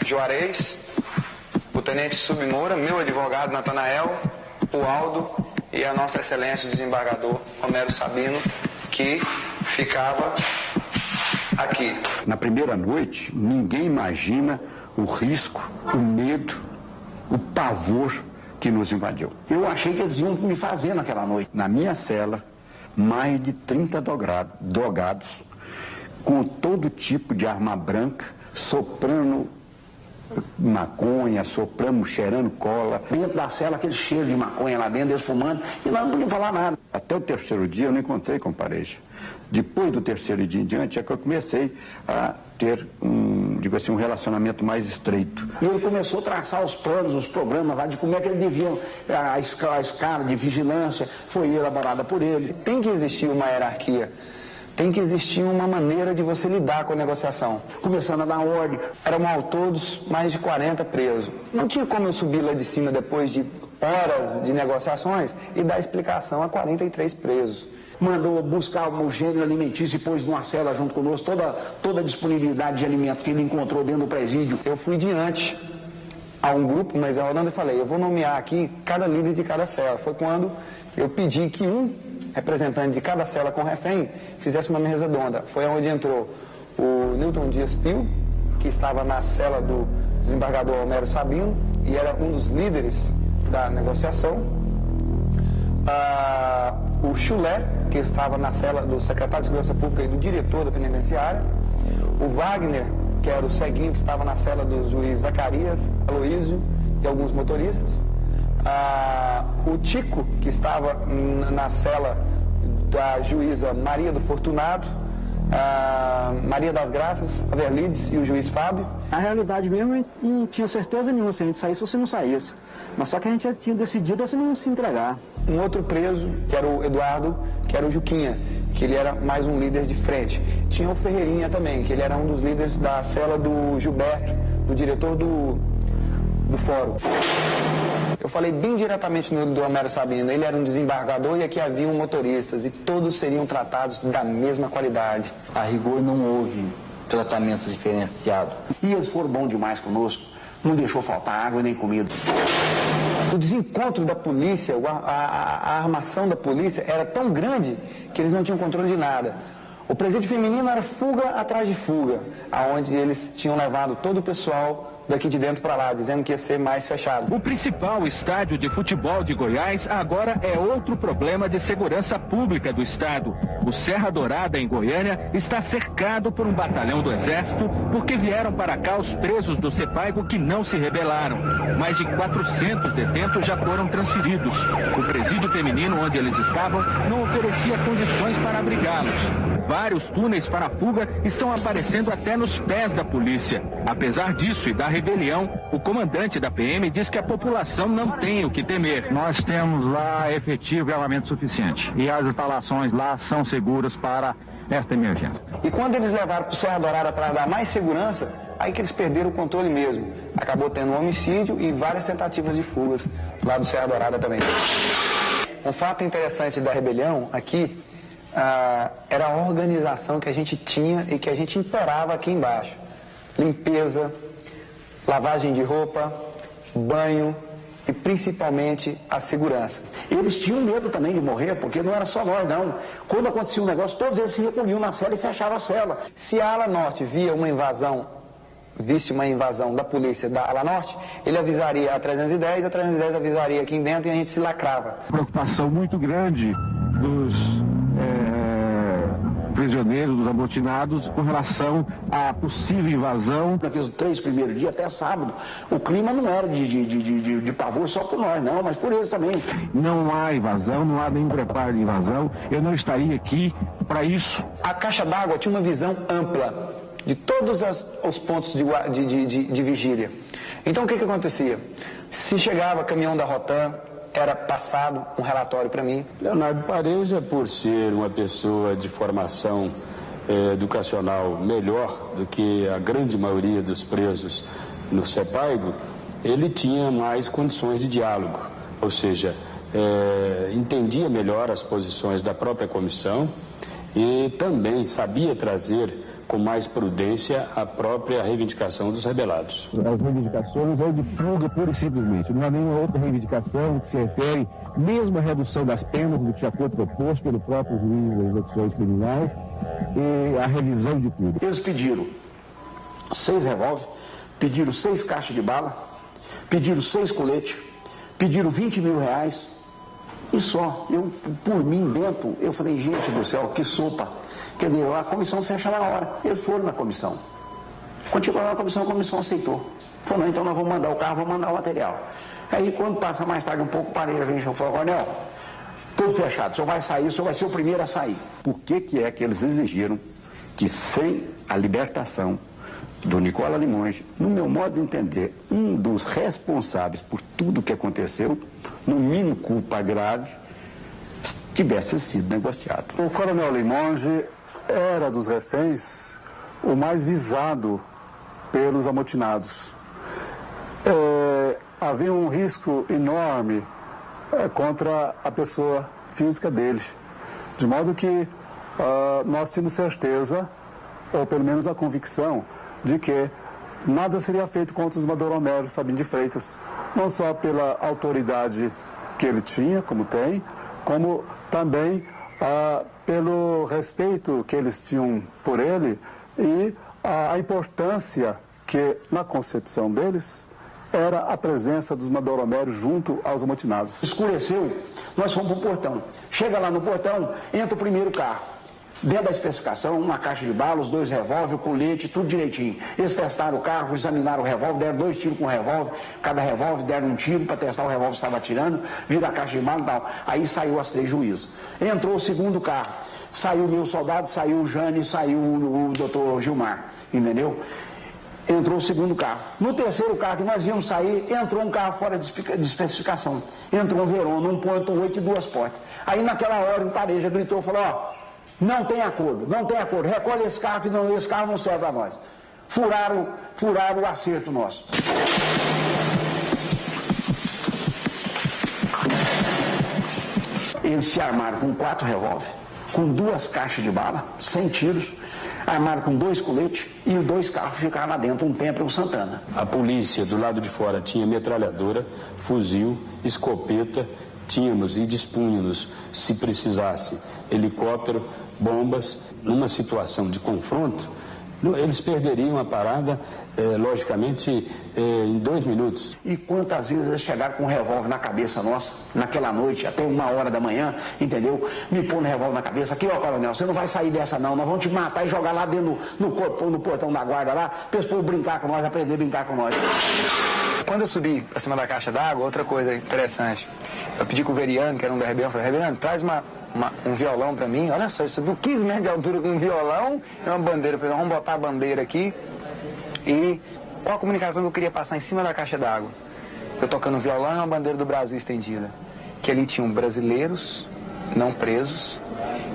Juarez, o tenente Submoura, meu advogado Natanael, o Aldo e a nossa excelência o desembargador Homero Sabino, que ficava Aqui. Na primeira noite, ninguém imagina o risco, o medo, o pavor que nos invadiu. Eu achei que eles iam me fazer naquela noite. Na minha cela, mais de 30 drogados, com todo tipo de arma branca, soprando maconha, soprando, cheirando cola. Dentro da cela, aquele cheiro de maconha lá dentro, eles fumando, e lá não podiam falar nada. Até o terceiro dia eu não encontrei com Pareja. Depois do terceiro dia em diante é que eu comecei a ter um relacionamento mais estreito. E ele começou a traçar os planos, os programas lá de como é que ele devia, a escala de vigilância foi elaborada por ele. Tem que existir uma hierarquia. Tem que existir uma maneira de você lidar com a negociação. Começando a dar ordem. Eram ao todos mais de 40 presos. Não tinha como eu subir lá de cima depois de horas de negociações e dar explicação a 43 presos. Mandou buscar o gênero alimentício e pôs numa cela junto conosco toda a disponibilidade de alimento que ele encontrou dentro do presídio. Eu fui diante a um grupo, mas a Orlando eu falei, eu vou nomear aqui cada líder de cada cela. Foi quando eu pedi que um representante de cada cela com refém fizesse uma mesa redonda. Foi onde entrou o Newton Dias Pio, que estava na cela do desembargador Homero Sabino e era um dos líderes da negociação. O Chulé, que estava na cela do secretário de Segurança Pública e do diretor da penitenciária. O Wagner, que era o ceguinho, que estava na cela do juiz Zacarias, Aloísio e alguns motoristas. O Tico, que estava na cela da juíza Maria do Fortunado, Maria das Graças, a Verlides e o juiz Fábio. Na realidade mesmo, não tinha certeza nenhuma se a gente saísse ou se não saísse. Mas só que a gente já tinha decidido assim não se entregar. Um outro preso, que era o Eduardo, que era o Juquinha, que ele era mais um líder de frente. Tinha o Ferreirinha também, que ele era um dos líderes da cela do Gilberto, do diretor do fórum. Eu falei bem diretamente do Homero Sabino, ele era um desembargador e aqui haviam motoristas e todos seriam tratados da mesma qualidade. A rigor não houve tratamento diferenciado. E eles foram bons demais conosco, não deixou faltar água nem comida. O desencontro da polícia, a armação da polícia era tão grande que eles não tinham controle de nada. O presídio feminino era fuga atrás de fuga, aonde eles tinham levado todo o pessoal daqui de dentro para lá, dizendo que ia ser mais fechado. O principal estádio de futebol de Goiás agora é outro problema de segurança pública do estado. O Serra Dourada, em Goiânia, está cercado por um batalhão do Exército porque vieram para cá os presos do Sepaigo que não se rebelaram. Mais de 400 detentos já foram transferidos. O presídio feminino onde eles estavam não oferecia condições para abrigá-los. Vários túneis para a fuga estão aparecendo até nos pés da polícia. Apesar disso e da rebelião, o comandante da PM diz que a população não tem o que temer. Nós temos lá efetivo e armamento suficiente. E as instalações lá são seguras para esta emergência. E quando eles levaram para o Serra Dourada para dar mais segurança, aí que eles perderam o controle mesmo. Acabou tendo um homicídio e várias tentativas de fugas lá do Serra Dourada também. Um fato interessante da rebelião aqui era a organização que a gente tinha e que a gente imperava aqui embaixo. Limpeza, lavagem de roupa, banho e principalmente a segurança. Eles tinham medo também de morrer, porque não era só nós, não. Quando acontecia um negócio, todos eles se recolhiam na cela e fechavam a cela. Se a ala norte visse uma invasão da polícia da ala norte, ele avisaria a 310 avisaria aqui dentro e a gente se lacrava. Preocupação muito grande dos prisioneiros, dos amotinados, com relação à possível invasão. Naqueles 3 primeiros dias, até sábado, o clima não era de pavor só por nós, não, mas por eles também. Não há invasão, não há nenhum preparo de invasão, eu não estaria aqui para isso. A caixa d'água tinha uma visão ampla de todos os pontos de vigília. Então o que acontecia? Se chegava caminhão da Rotan, era passado um relatório para mim. Leonardo Pareja, por ser uma pessoa de formação educacional melhor do que a grande maioria dos presos no Sepaigo, ele tinha mais condições de diálogo, ou seja, entendia melhor as posições da própria comissão e também sabia trazer com mais prudência a própria reivindicação dos rebelados. As reivindicações é de fuga pura e simplesmente. Não há nenhuma outra reivindicação que se refere mesmo à redução das penas do que já foi proposto pelo próprio juiz das execuções criminais a revisão de tudo. Eles pediram 6 revólver, pediram 6 caixas de bala, pediram 6 coletes, pediram 20 mil reais e só. Eu, por mim, dentro, eu falei, gente do céu, que sopa. Quer dizer, a comissão fecha na hora. Eles foram na comissão. Quando chegou lá na comissão, a comissão aceitou. Falou, não, então nós vamos mandar o carro, vamos mandar o material. Aí, quando passa mais tarde um pouco, o Pareja vem e falou, Coronel, tudo fechado, o senhor vai sair, o senhor vai ser o primeiro a sair. Por que é que eles exigiram que, sem a libertação do Nicola Limoges, no meu modo de entender, um dos responsáveis por tudo que aconteceu, no mínimo culpa grave, tivesse sido negociado? O Coronel Limoges era dos reféns o mais visado pelos amotinados. Havia um risco enorme contra a pessoa física dele, de modo que nós tínhamos certeza, ou pelo menos a convicção, de que nada seria feito contra os Osmador Homero Sabino de Freitas, não só pela autoridade que ele tinha, como tem, como também pelo respeito que eles tinham por ele e a importância que, na concepção deles, era a presença dos Osmador Homero junto aos amotinados. Escureceu, nós fomos para o portão. Chega lá no portão, entra o primeiro carro. Dentro da especificação, uma caixa de balas, 2 revólver, colete, tudo direitinho. Eles testaram o carro, examinaram o revólver, deram 2 tiros com o revólver, cada revólver deram um tiro para testar o revólver que estava atirando, viram a caixa de balas e tal. Aí saiu as 3 juízes. Entrou o segundo carro, saiu o meu soldado, saiu o Jane, saiu o doutor Gilmar, entendeu? Entrou o segundo carro. No terceiro carro que nós íamos sair, entrou um carro fora de especificação. Entrou um Verona, 1.8 e 2 portas. Aí naquela hora o Pareja gritou, falou, ó, não tem acordo, recolhe esse carro que não, esse carro não serve para nós. Furaram o acerto nosso. Eles se armaram com 4 revólver, com 2 caixas de bala, 100 tiros, armaram com 2 coletes e 2 carros ficaram lá dentro, um Tempra e um Santana. A polícia do lado de fora tinha metralhadora, fuzil, escopeta, tínhamos e dispunhamos, se precisasse, helicóptero, bombas. Numa situação de confronto, eles perderiam a parada, logicamente, em 2 minutos. E quantas vezes eles chegaram com um revólver na cabeça nossa, naquela noite, até 1h da manhã, entendeu? Me pôr no revólver na cabeça, aqui, ó, Coronel, você não vai sair dessa não, nós vamos te matar e jogar lá dentro no portão da guarda lá, para eles poderem brincar com nós, aprender a brincar com nós. Quando eu subi para cima da caixa d'água, outra coisa interessante, eu pedi com o Veriano, que era um da Rebelião, falei, Veriano, traz um violão para mim, olha só, eu subi 15 metros de altura com um violão e uma bandeira, eu falei, vamos botar a bandeira aqui. E qual a comunicação que eu queria passar em cima da caixa d'água? Eu tocando violão e uma bandeira do Brasil estendida, que ali tinham brasileiros não presos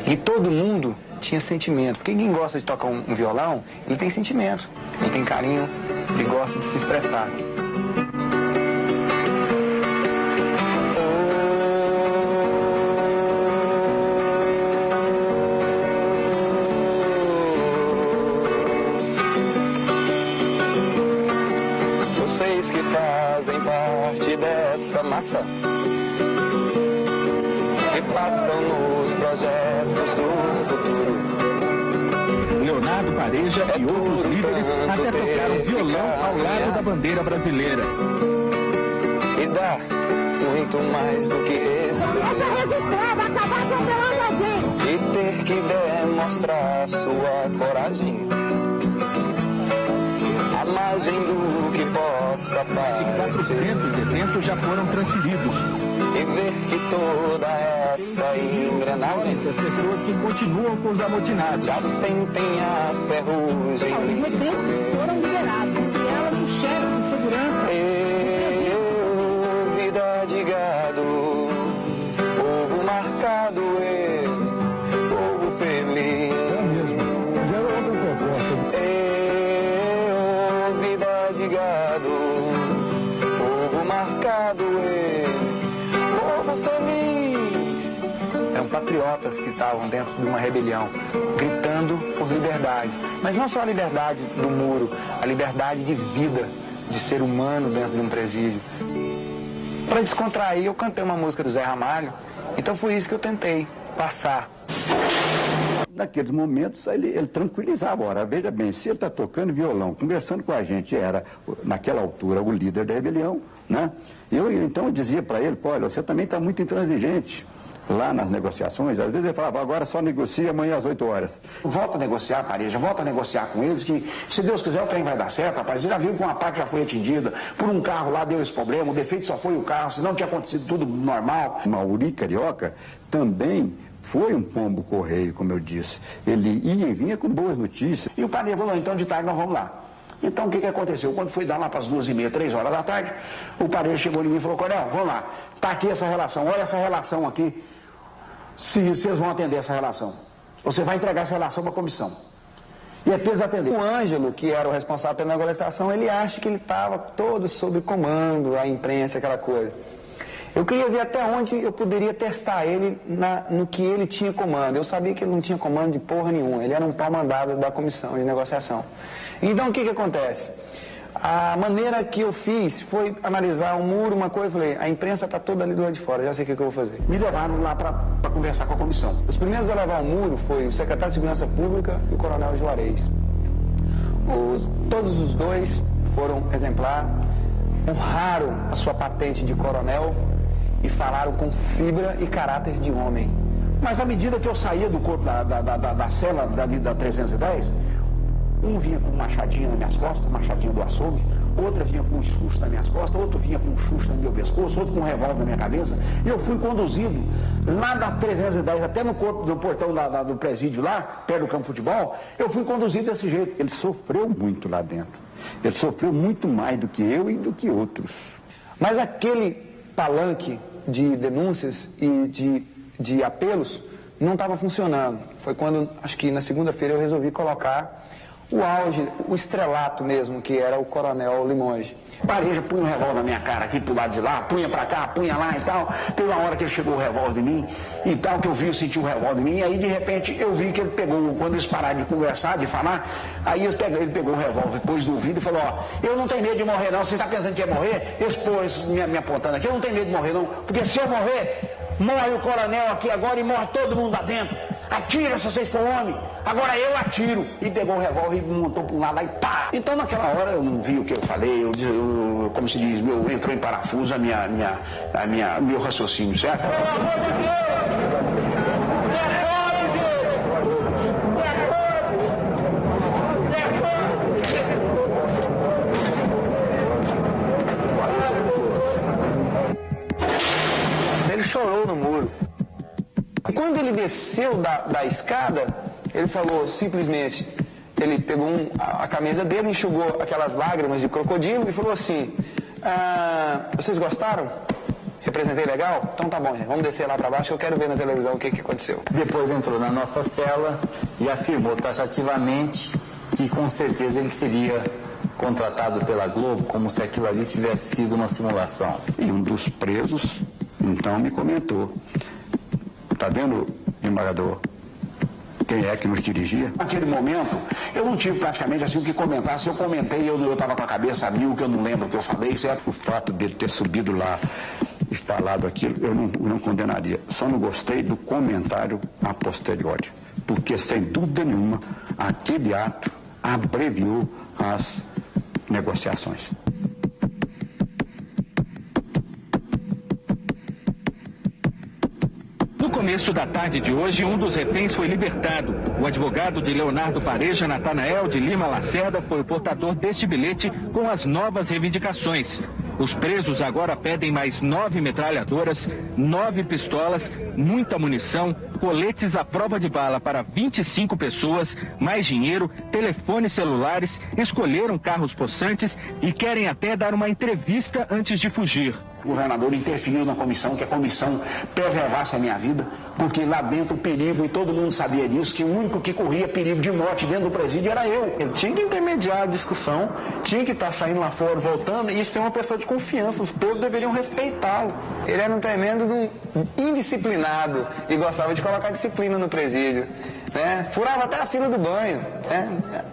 e todo mundo tinha sentimento, porque quem gosta de tocar um violão, ele tem sentimento, ele tem carinho, ele gosta de se expressar. Vocês que fazem parte dessa massa, que passam nos projetos do futuro. Leonardo Pareja e outros líderes até tocaram violão ao lado da bandeira brasileira. E dá muito mais do que receber. E ter que demonstrar sua coragem. A margem do que possa parecer. 400 detentos já foram transferidos. E ver que toda essa engrenagem das pessoas que continuam com os amotinados já sentem a ferrugem. Os reféns foram liberados, entre elas um chefe de segurança. Vida de gado, povo marcado, povo feliz. Vida de gado, povo marcado, povo feliz. Eram patriotas que estavam dentro de uma rebelião, gritando por liberdade. Mas não só a liberdade do muro, a liberdade de vida, de ser humano dentro de um presídio. Para descontrair, eu cantei uma música do Zé Ramalho, então foi isso que eu tentei passar. Naqueles momentos, ele tranquilizava. Ora, veja bem, se ele está tocando violão, conversando com a gente, era, naquela altura, o líder da rebelião, né? Então eu dizia para ele, olha, você também está muito intransigente lá nas negociações. Às vezes ele falava, agora só negocia amanhã às 8 horas. Volta a negociar, Pareja, volta a negociar com eles, que se Deus quiser o trem vai dar certo, rapaz. Você já viu que uma parte já foi atingida, por um carro lá deu esse problema, o defeito só foi o carro, senão tinha acontecido tudo normal. Mauri Carioca também foi um pombo correio, como eu disse. Ele ia e vinha com boas notícias. E o Pareja falou, então de tarde nós vamos lá. Então o que aconteceu? Quando foi dar lá para as 2h30, 3 horas da tarde, o Pareja chegou em mim e falou, Coronel, vamos lá, tá aqui essa relação, olha essa relação aqui. Se vocês vão atender essa relação. Você vai entregar essa relação para a comissão. E é para eles atender. O Ângelo, que era o responsável pela negociação, ele acha que ele estava todo sob comando, a imprensa, aquela coisa. Eu queria ver até onde eu poderia testar ele no que ele tinha comando. Eu sabia que ele não tinha comando de porra nenhuma. Ele era um pau mandado da comissão de negociação. Então o que acontece? A maneira que eu fiz foi analisar um muro, uma coisa, eu falei, a imprensa está toda ali do lado de fora, já sei o que eu vou fazer. Me levaram lá para conversar com a comissão. Os primeiros a levar o muro foi o secretário de Segurança Pública e o coronel Juarez. Todos os dois foram exemplar, honraram a sua patente de coronel e falaram com fibra e caráter de homem. Mas à medida que eu saía do corpo da cela da 310, um vinha com um machadinho nas minhas costas, machadinho do açougue, outra vinha com um chute nas minhas costas, outro vinha com um chute no meu pescoço, outro com um revólver na minha cabeça, e eu fui conduzido lá das 310 até no portão do presídio lá, perto do campo de futebol, eu fui conduzido desse jeito. Ele sofreu muito lá dentro, ele sofreu muito mais do que eu e do que outros. Mas aquele palanque de denúncias e de apelos não estava funcionando. Foi quando, acho que na segunda-feira, eu resolvi colocar o auge, o estrelato mesmo, que era o coronel Limonge. Pareja punha o revólver na minha cara aqui pro lado de lá, punha pra cá, punha lá e tal. Teve uma hora que ele chegou o revólver em mim e tal, que eu senti o revólver em mim, e aí de repente eu vi que ele pegou, quando eles pararam de conversar, de falar, aí ele pegou o revólver, pôs no ouvido e falou, ó, eu não tenho medo de morrer não, você está pensando que ia morrer? Esse pôs me apontando aqui, eu não tenho medo de morrer não, porque se eu morrer, morre o coronel aqui agora e morre todo mundo lá dentro. Atira se vocês for homem, agora eu atiro. E pegou o revólver e montou para um lado, aí pá! Então naquela hora eu não vi o que eu falei, como se diz, entrou em parafuso meu raciocínio, certo? Ele chorou no muro. E quando ele desceu da escada, ele falou simplesmente, ele pegou a camisa dele, enxugou aquelas lágrimas de crocodilo e falou assim, vocês gostaram? Representei legal? Então tá bom, gente, vamos descer lá para baixo que eu quero ver na televisão o que aconteceu. Depois entrou na nossa cela e afirmou taxativamente que com certeza ele seria contratado pela Globo como se aquilo ali tivesse sido uma simulação. E um dos presos, então, me comentou, tá vendo, desembargador, quem é que nos dirigia? Naquele momento, eu não tive praticamente assim o que comentar. Se eu comentei, eu estava com a cabeça a mil, que eu não lembro o que eu falei, certo? O fato dele ter subido lá e falado aquilo, eu não condenaria. Só não gostei do comentário a posteriori. Porque, sem dúvida nenhuma, aquele ato abreviou as negociações. No começo da tarde de hoje, um dos reféns foi libertado. O advogado de Leonardo Pareja, Natanael de Lima Lacerda, foi o portador deste bilhete com as novas reivindicações. Os presos agora pedem mais 9 metralhadoras, 9 pistolas, muita munição, coletes à prova de bala para 25 pessoas, mais dinheiro, telefones celulares, escolheram carros possantes e querem até dar uma entrevista antes de fugir. O governador interferiu na comissão, que a comissão preservasse a minha vida, porque lá dentro o perigo, e todo mundo sabia disso, que o único que corria perigo de morte dentro do presídio era eu. Ele tinha que intermediar a discussão, tinha que estar saindo lá fora, voltando, e ser uma pessoa de confiança, os presos deveriam respeitá-lo. Ele era um tremendo indisciplinado e gostava de colocar disciplina no presídio, né? Furava até a fila do banho, né?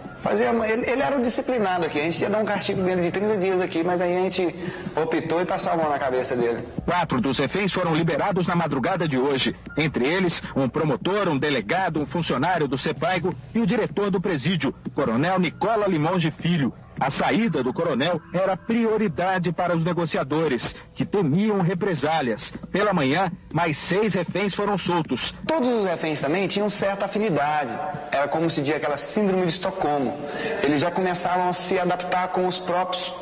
Ele era o disciplinado aqui, a gente ia dar um castigo dele de 30 dias aqui, mas aí a gente optou e passou a mão na cabeça dele. 4 dos reféns foram liberados na madrugada de hoje. Entre eles, um promotor, um delegado, um funcionário do CEPAIGO e o diretor do presídio, Coronel Nicola Limonge Filho. A saída do coronel era prioridade para os negociadores, que temiam represálias. Pela manhã, mais 6 reféns foram soltos. Todos os reféns também tinham certa afinidade. Era como se diz aquela síndrome de Estocolmo. Eles já começavam a se adaptar com os próprios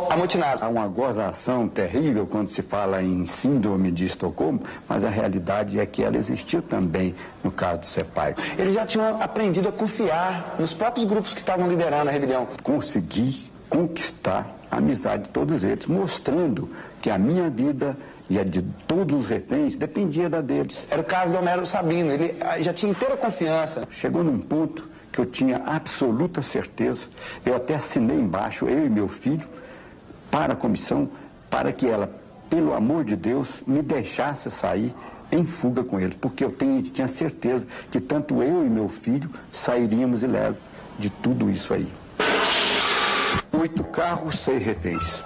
amotinados. Há uma gozação terrível quando se fala em síndrome de Estocolmo, mas a realidade é que ela existiu também no caso do CEPAIGO. Eles já tinham aprendido a confiar nos próprios grupos que estavam liderando a rebelião. Consegui conquistar a amizade de todos eles, mostrando que a minha vida e a de todos os reféns dependia da deles. Era o caso do Homero Sabino, ele já tinha inteira confiança. Chegou num ponto que eu tinha absoluta certeza, eu até assinei embaixo, eu e meu filho, para a comissão, para que ela, pelo amor de Deus, me deixasse sair em fuga com eles, porque eu tinha certeza que tanto eu e meu filho sairíamos ilesos de tudo isso aí. 8 carros, 6 reféns.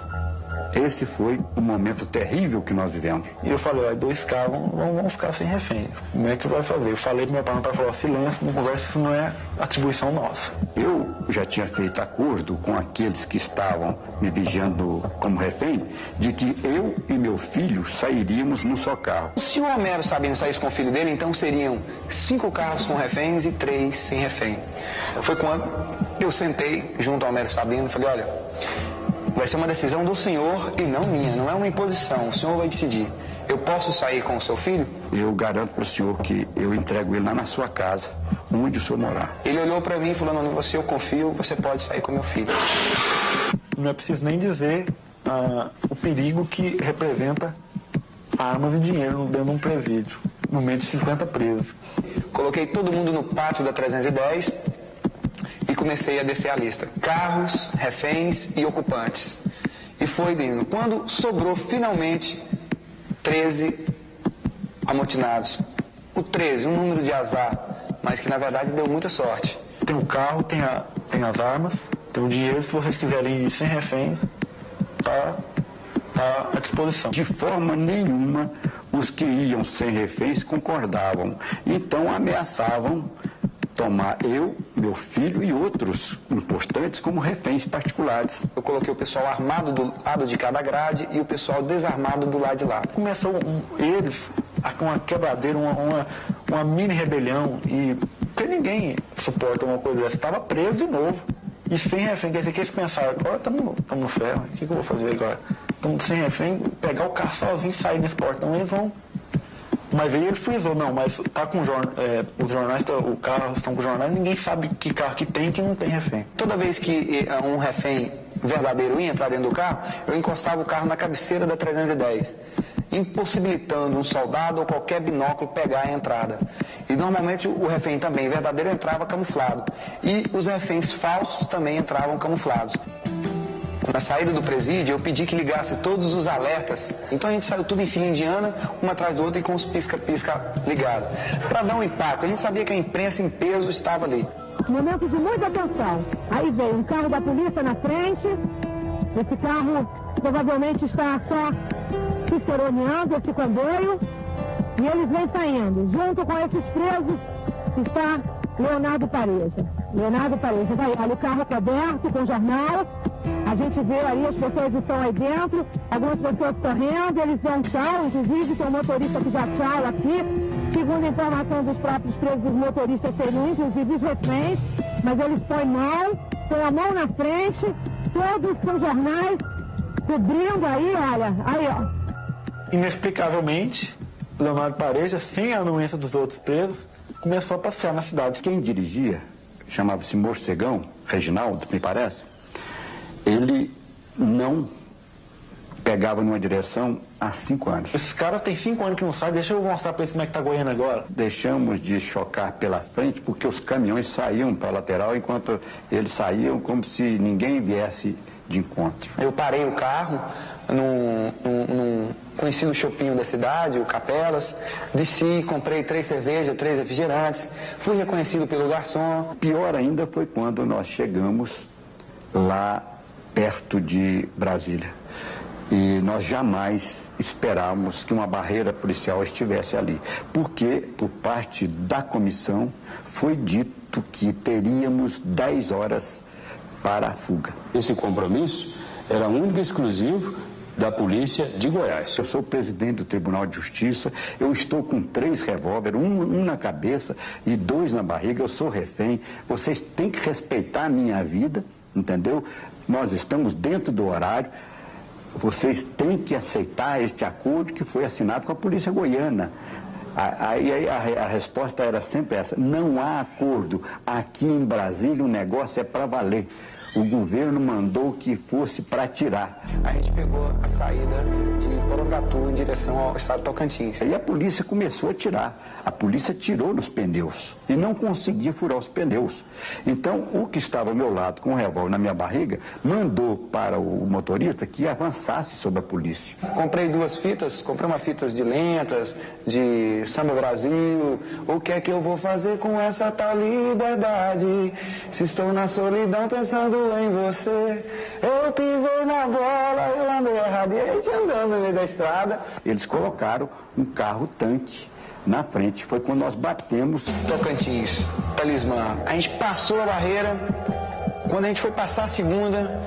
Esse foi o momento terrível que nós vivemos. E eu falei, 2 carros vão ficar sem reféns. Como é que vai fazer? Eu falei pro meu pai falou, silêncio, não conversa, isso não é atribuição nossa. Eu já tinha feito acordo com aqueles que estavam me vigiando como refém, de que eu e meu filho sairíamos num só carro. Se o Homero Sabino saísse com o filho dele, então seriam 5 carros com reféns e 3 sem refém. Foi quando eu sentei junto ao Homero Sabino e falei, olha, vai ser uma decisão do senhor e não minha, não é uma imposição, o senhor vai decidir. Eu posso sair com o seu filho? Eu garanto para o senhor que eu entrego ele lá na sua casa, onde o senhor morar. Ele olhou para mim e falou, não, você eu confio, você pode sair com meu filho. Não é preciso nem dizer o perigo que representa armas e dinheiro dentro de um presídio, no meio de 50 presos. Coloquei todo mundo no pátio da 310 e comecei a descer a lista. Carros, reféns e ocupantes. E foi indo. Quando sobrou finalmente 13 amotinados. O 13, um número de azar, mas que na verdade deu muita sorte. Tem o carro, tem as armas, tem o dinheiro, se vocês quiserem ir sem reféns, tá à disposição. De forma nenhuma, os que iam sem reféns concordavam. Então ameaçavam tomar eu, meu filho e outros importantes como reféns particulares. Eu coloquei o pessoal armado do lado de cada grade e o pessoal desarmado do lado de lá. Começou eles com uma quebradeira, uma mini rebelião, e porque ninguém suporta uma coisa dessa. Estava preso de novo e sem refém. Quer dizer que eles pensaram, agora estamos no ferro, o que eu vou fazer agora? Estamos sem refém, pegar o carro sozinho e sair nesse portão, eles vão. Mas aí ele frisou, não, mas tá com os jornais, o carro estão com os jornais, ninguém sabe que carro que tem e que não tem refém. Toda vez que um refém verdadeiro ia entrar dentro do carro, eu encostava o carro na cabeceira da 310, impossibilitando um soldado ou qualquer binóculo pegar a entrada. E normalmente o refém também verdadeiro entrava camuflado. E os reféns falsos também entravam camuflados. Na saída do presídio, eu pedi que ligasse todos os alertas. Então a gente saiu tudo em fila indiana, um atrás do outro e com os pisca-pisca ligados. Para dar um impacto, a gente sabia que a imprensa em peso estava ali. Momento de muita atenção. Aí veio um carro da polícia na frente. Esse carro provavelmente está só ciceroneando esse comboio. E eles vêm saindo. Junto com esses presos está Leonardo Pareja. Leonardo Pareja, vai, olha o carro coberto com jornal. A gente vê aí, as pessoas estão aí dentro, algumas pessoas correndo, eles dão tchau, inclusive tem um motorista que já tchau aqui. Segundo a informação dos próprios presos, os motoristas seriam inclusive os reféns, mas eles põem a mão na frente, todos com jornais, cobrindo aí, olha, aí ó. Inexplicavelmente, Leonardo Pareja, sem a anuência dos outros presos, começou a passear na cidade. Quem dirigia, chamava-se Morcegão, Reginaldo, me parece, ele não pegava numa direção há 5 anos. Esses caras têm 5 anos que não saem, deixa eu mostrar para eles como é que tá Goiânia agora. Deixamos de chocar pela frente porque os caminhões saíam para a lateral enquanto eles saíam como se ninguém viesse de encontro. Eu parei o carro num conhecido shopping da cidade, o Capelas, desci, comprei 3 cervejas, 3 refrigerantes, fui reconhecido pelo garçom. Pior ainda foi quando nós chegamos lá perto de Brasília. E nós jamais esperávamos que uma barreira policial estivesse ali, porque, por parte da comissão, foi dito que teríamos 10 horas para a fuga. Esse compromisso era único e exclusivo da Polícia de Goiás. Eu sou presidente do Tribunal de Justiça, eu estou com 3 revólveres, um na cabeça e 2 na barriga, eu sou refém. Vocês têm que respeitar a minha vida, entendeu? Nós estamos dentro do horário. Vocês têm que aceitar este acordo que foi assinado com a Polícia Goiana. A resposta era sempre essa: não há acordo. Aqui em Brasília o negócio é para valer. O governo mandou que fosse para tirar. A gente pegou a saída de Porangatu em direção ao estado de Tocantins. E a polícia começou a tirar. A polícia tirou nos pneus e não conseguia furar os pneus. Então, o que estava ao meu lado com o revólver na minha barriga mandou para o motorista que avançasse sobre a polícia. Comprei 2 fitas, comprei uma fitas de lentas, de Samba Brasil. O que é que eu vou fazer com essa tal liberdade? Se estou na solidão pensando em você, eu pisei na bola, eu andei errado e a gente andando no meio da estrada. Eles colocaram um carro-tanque na frente, foi quando nós batemos. Tocantins, Talismã, a gente passou a barreira, quando a gente foi passar a segunda,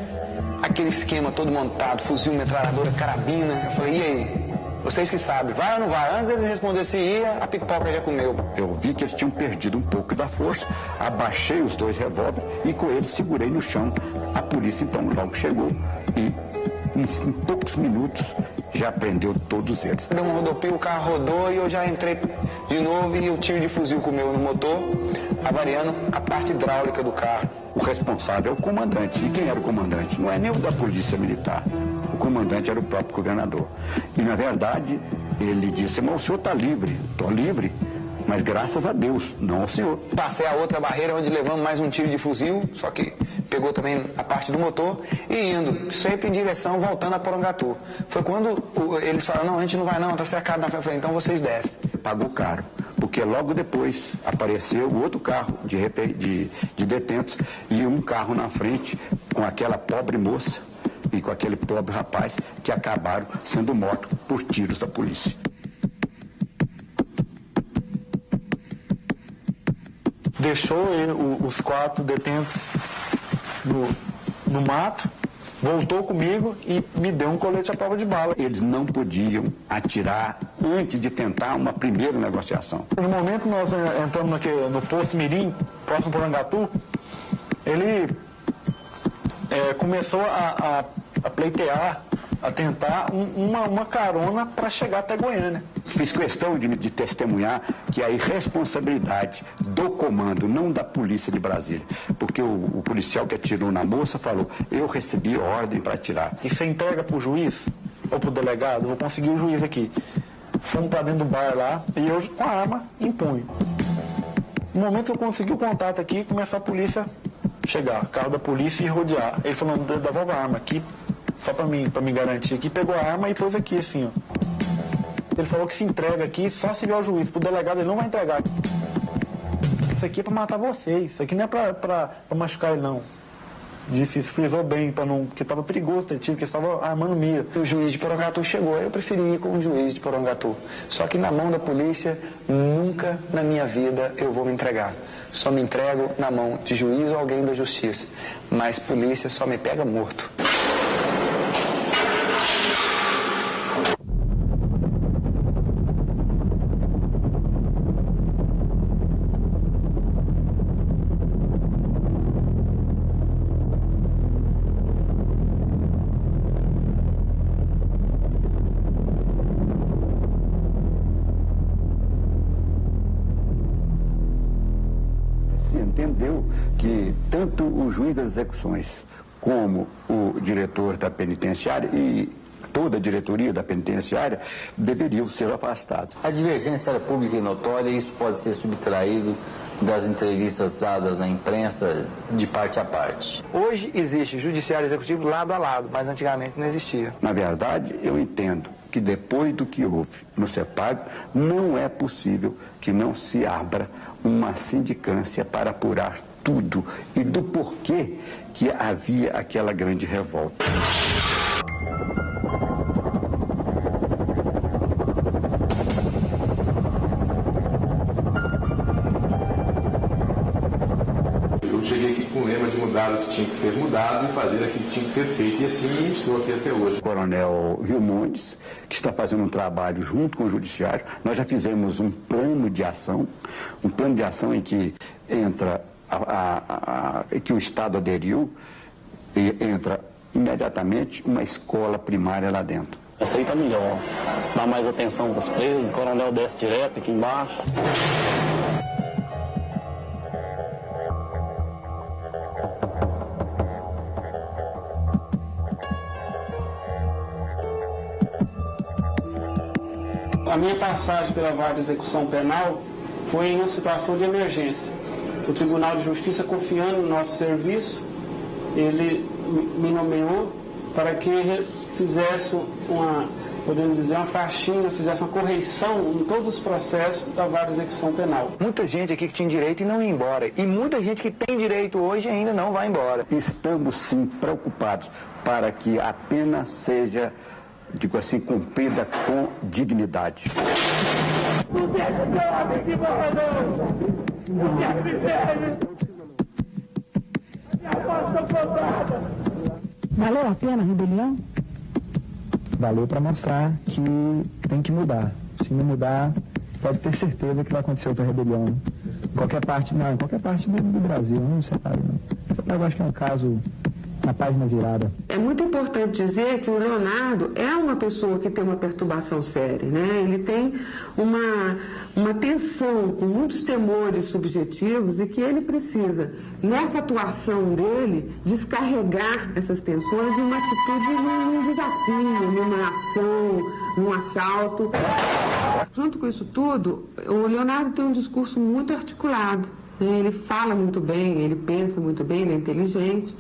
aquele esquema todo montado, fuzil, metralhadora, carabina, eu falei, e aí? Vocês que sabem, vai ou não vai? Antes deles responder se ia, a pipoca já comeu. Eu vi que eles tinham perdido um pouco da força, abaixei os 2 revólveres e com eles segurei no chão. A polícia então logo chegou e em poucos minutos já prendeu todos eles. Deu um rodopio, o carro rodou e eu já entrei de novo e o tiro de fuzil comeu no motor, avariando a parte hidráulica do carro. O responsável é o comandante. E quem era o comandante? Não é nem o da polícia militar. O comandante era o próprio governador. E, na verdade, ele disse, mas o senhor está livre. Estou livre, mas graças a Deus, não ao senhor. Passei a outra barreira onde levamos mais um tiro de fuzil, só que pegou também a parte do motor e indo, sempre em direção, voltando a Porangatu. Foi quando eles falaram, não, a gente não vai não, está cercado na frente. Eu falei, então vocês descem. Pagou caro, porque logo depois apareceu o outro carro de detentos e um carro na frente com aquela pobre moça e com aquele pobre rapaz que acabaram sendo mortos por tiros da polícia. Deixou os 4 detentos no mato, voltou comigo e me deu um colete à prova de bala. Eles não podiam atirar antes de tentar uma primeira negociação. No momento que nós entramos no posto Mirim, próximo ao Porangatu, ele começou a pleitear, a tentar uma carona para chegar até Goiânia. Fiz questão de testemunhar que a irresponsabilidade do comando, não da polícia de Brasília, porque o policial que atirou na moça falou, eu recebi ordem para atirar. E você entrega para o juiz ou para o delegado, vou conseguir o juiz aqui. Fomos para dentro do bar lá e eu com a arma em punho. No momento que eu consegui o contato aqui, começou a polícia chegar, carro da polícia e rodear. Ele falou, devolve a arma aqui, só para me garantir aqui, pegou a arma e pôs aqui assim, ó. Ele falou que se entrega aqui só se vier o juiz. Pro delegado ele não vai entregar. Isso aqui é para matar vocês. Isso aqui não é para machucar ele, não. Disse, frisou bem, porque estava perigoso ter tiro, porque estava armando mira. O juiz de Porangatu chegou, eu preferi ir com o juiz de Porangatu. Só que na mão da polícia, nunca na minha vida eu vou me entregar. Só me entrego na mão de juiz ou alguém da justiça. Mas polícia só me pega morto. Entendeu que tanto o juiz das execuções como o diretor da penitenciária e toda a diretoria da penitenciária deveriam ser afastados. A divergência era pública e notória e isso pode ser subtraído das entrevistas dadas na imprensa de parte a parte. Hoje existe judiciário executivo lado a lado, mas antigamente não existia. Na verdade, eu entendo que depois do que houve no CEPAG, não é possível que não se abra uma sindicância para apurar tudo e do porquê que havia aquela grande revolta. Eu cheguei aqui com o lema de mudar o que tinha que ser mudado e fazer aquilo que tinha que ser feito, e assim estou aqui até hoje. O Coronel Vilmondes, que está fazendo um trabalho junto com o Judiciário, nós já fizemos um plano de ação em que entra que o Estado aderiu, e entra imediatamente uma escola primária lá dentro. Essa aí tá melhor, dá mais atenção para os presos, o coronel desce direto aqui embaixo. A minha passagem pela vara de execução penal foi em uma situação de emergência. O Tribunal de Justiça, confiando no nosso serviço, ele me nomeou para que fizesse podemos dizer, uma faxina, fizesse uma correição em todos os processos da vara de execução penal. Muita gente aqui que tinha direito e não ia embora. E muita gente que tem direito hoje ainda não vai embora. Estamos, sim, preocupados para que a pena seja, digo assim, cumprida com dignidade. Valeu a pena a rebelião? Valeu para mostrar que tem que mudar. Se não mudar, pode ter certeza que vai acontecer outra rebelião. Em qualquer parte do Brasil, não no CEPAG, não. O CEPAG eu acho que é um caso na página virada. É muito importante dizer que o Leonardo é uma pessoa que tem uma perturbação séria, né? Ele tem uma tensão com muitos temores subjetivos e que ele precisa, nessa atuação dele, descarregar essas tensões numa atitude, num desafio, numa ação, num assalto. Junto com isso tudo, o Leonardo tem um discurso muito articulado, né? Ele fala muito bem, ele pensa muito bem, ele é inteligente.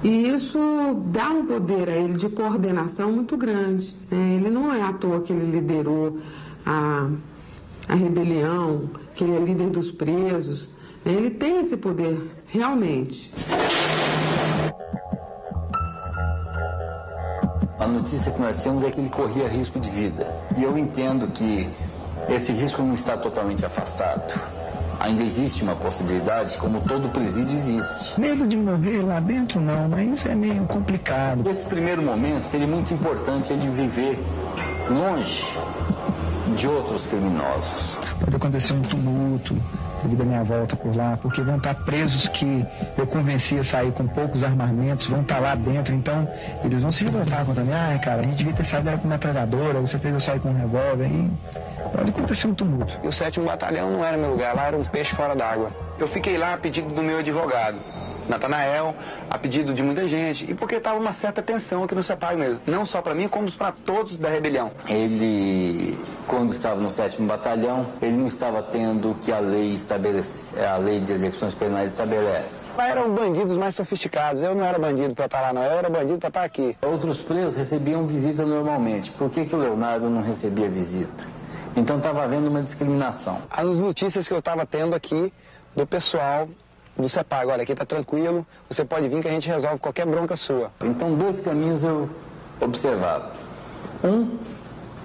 E isso dá um poder a ele de coordenação muito grande. Ele não é à toa que ele liderou a rebelião, que ele é líder dos presos. Ele tem esse poder, realmente. A notícia que nós tínhamos é que ele corria risco de vida. E eu entendo que esse risco não está totalmente afastado. Ainda existe uma possibilidade, como todo presídio existe. Medo de morrer lá dentro não, mas isso é meio complicado. Nesse primeiro momento seria muito importante ele viver longe de outros criminosos. Pode acontecer um tumulto devido à minha volta por lá, porque vão estar presos que eu convenci a sair com poucos armamentos, vão estar lá dentro, então eles vão se revoltar contra mim. Ah, cara, a gente devia ter saído com uma metralhadora, você fez eu sair com um revólver, e pode acontecer um tumulto. E o 7º Batalhão não era meu lugar, lá era um peixe fora d'água. Eu fiquei lá a pedido do meu advogado, Natanael, a pedido de muita gente, e porque estava uma certa tensão aqui no CEPAG mesmo, não só para mim, como para todos da rebelião. Ele, quando estava no 7º Batalhão, ele não estava tendo o que a lei de execuções penais estabelece. Lá eram bandidos mais sofisticados, eu não era bandido para estar lá não, eu era bandido para estar aqui. Outros presos recebiam visita normalmente, por que o Leonardo não recebia visita? Então estava havendo uma discriminação. As notícias que eu estava tendo aqui do pessoal do CEPAG, olha, aqui está tranquilo, você pode vir que a gente resolve qualquer bronca sua. Então, 2 caminhos eu observava. Um,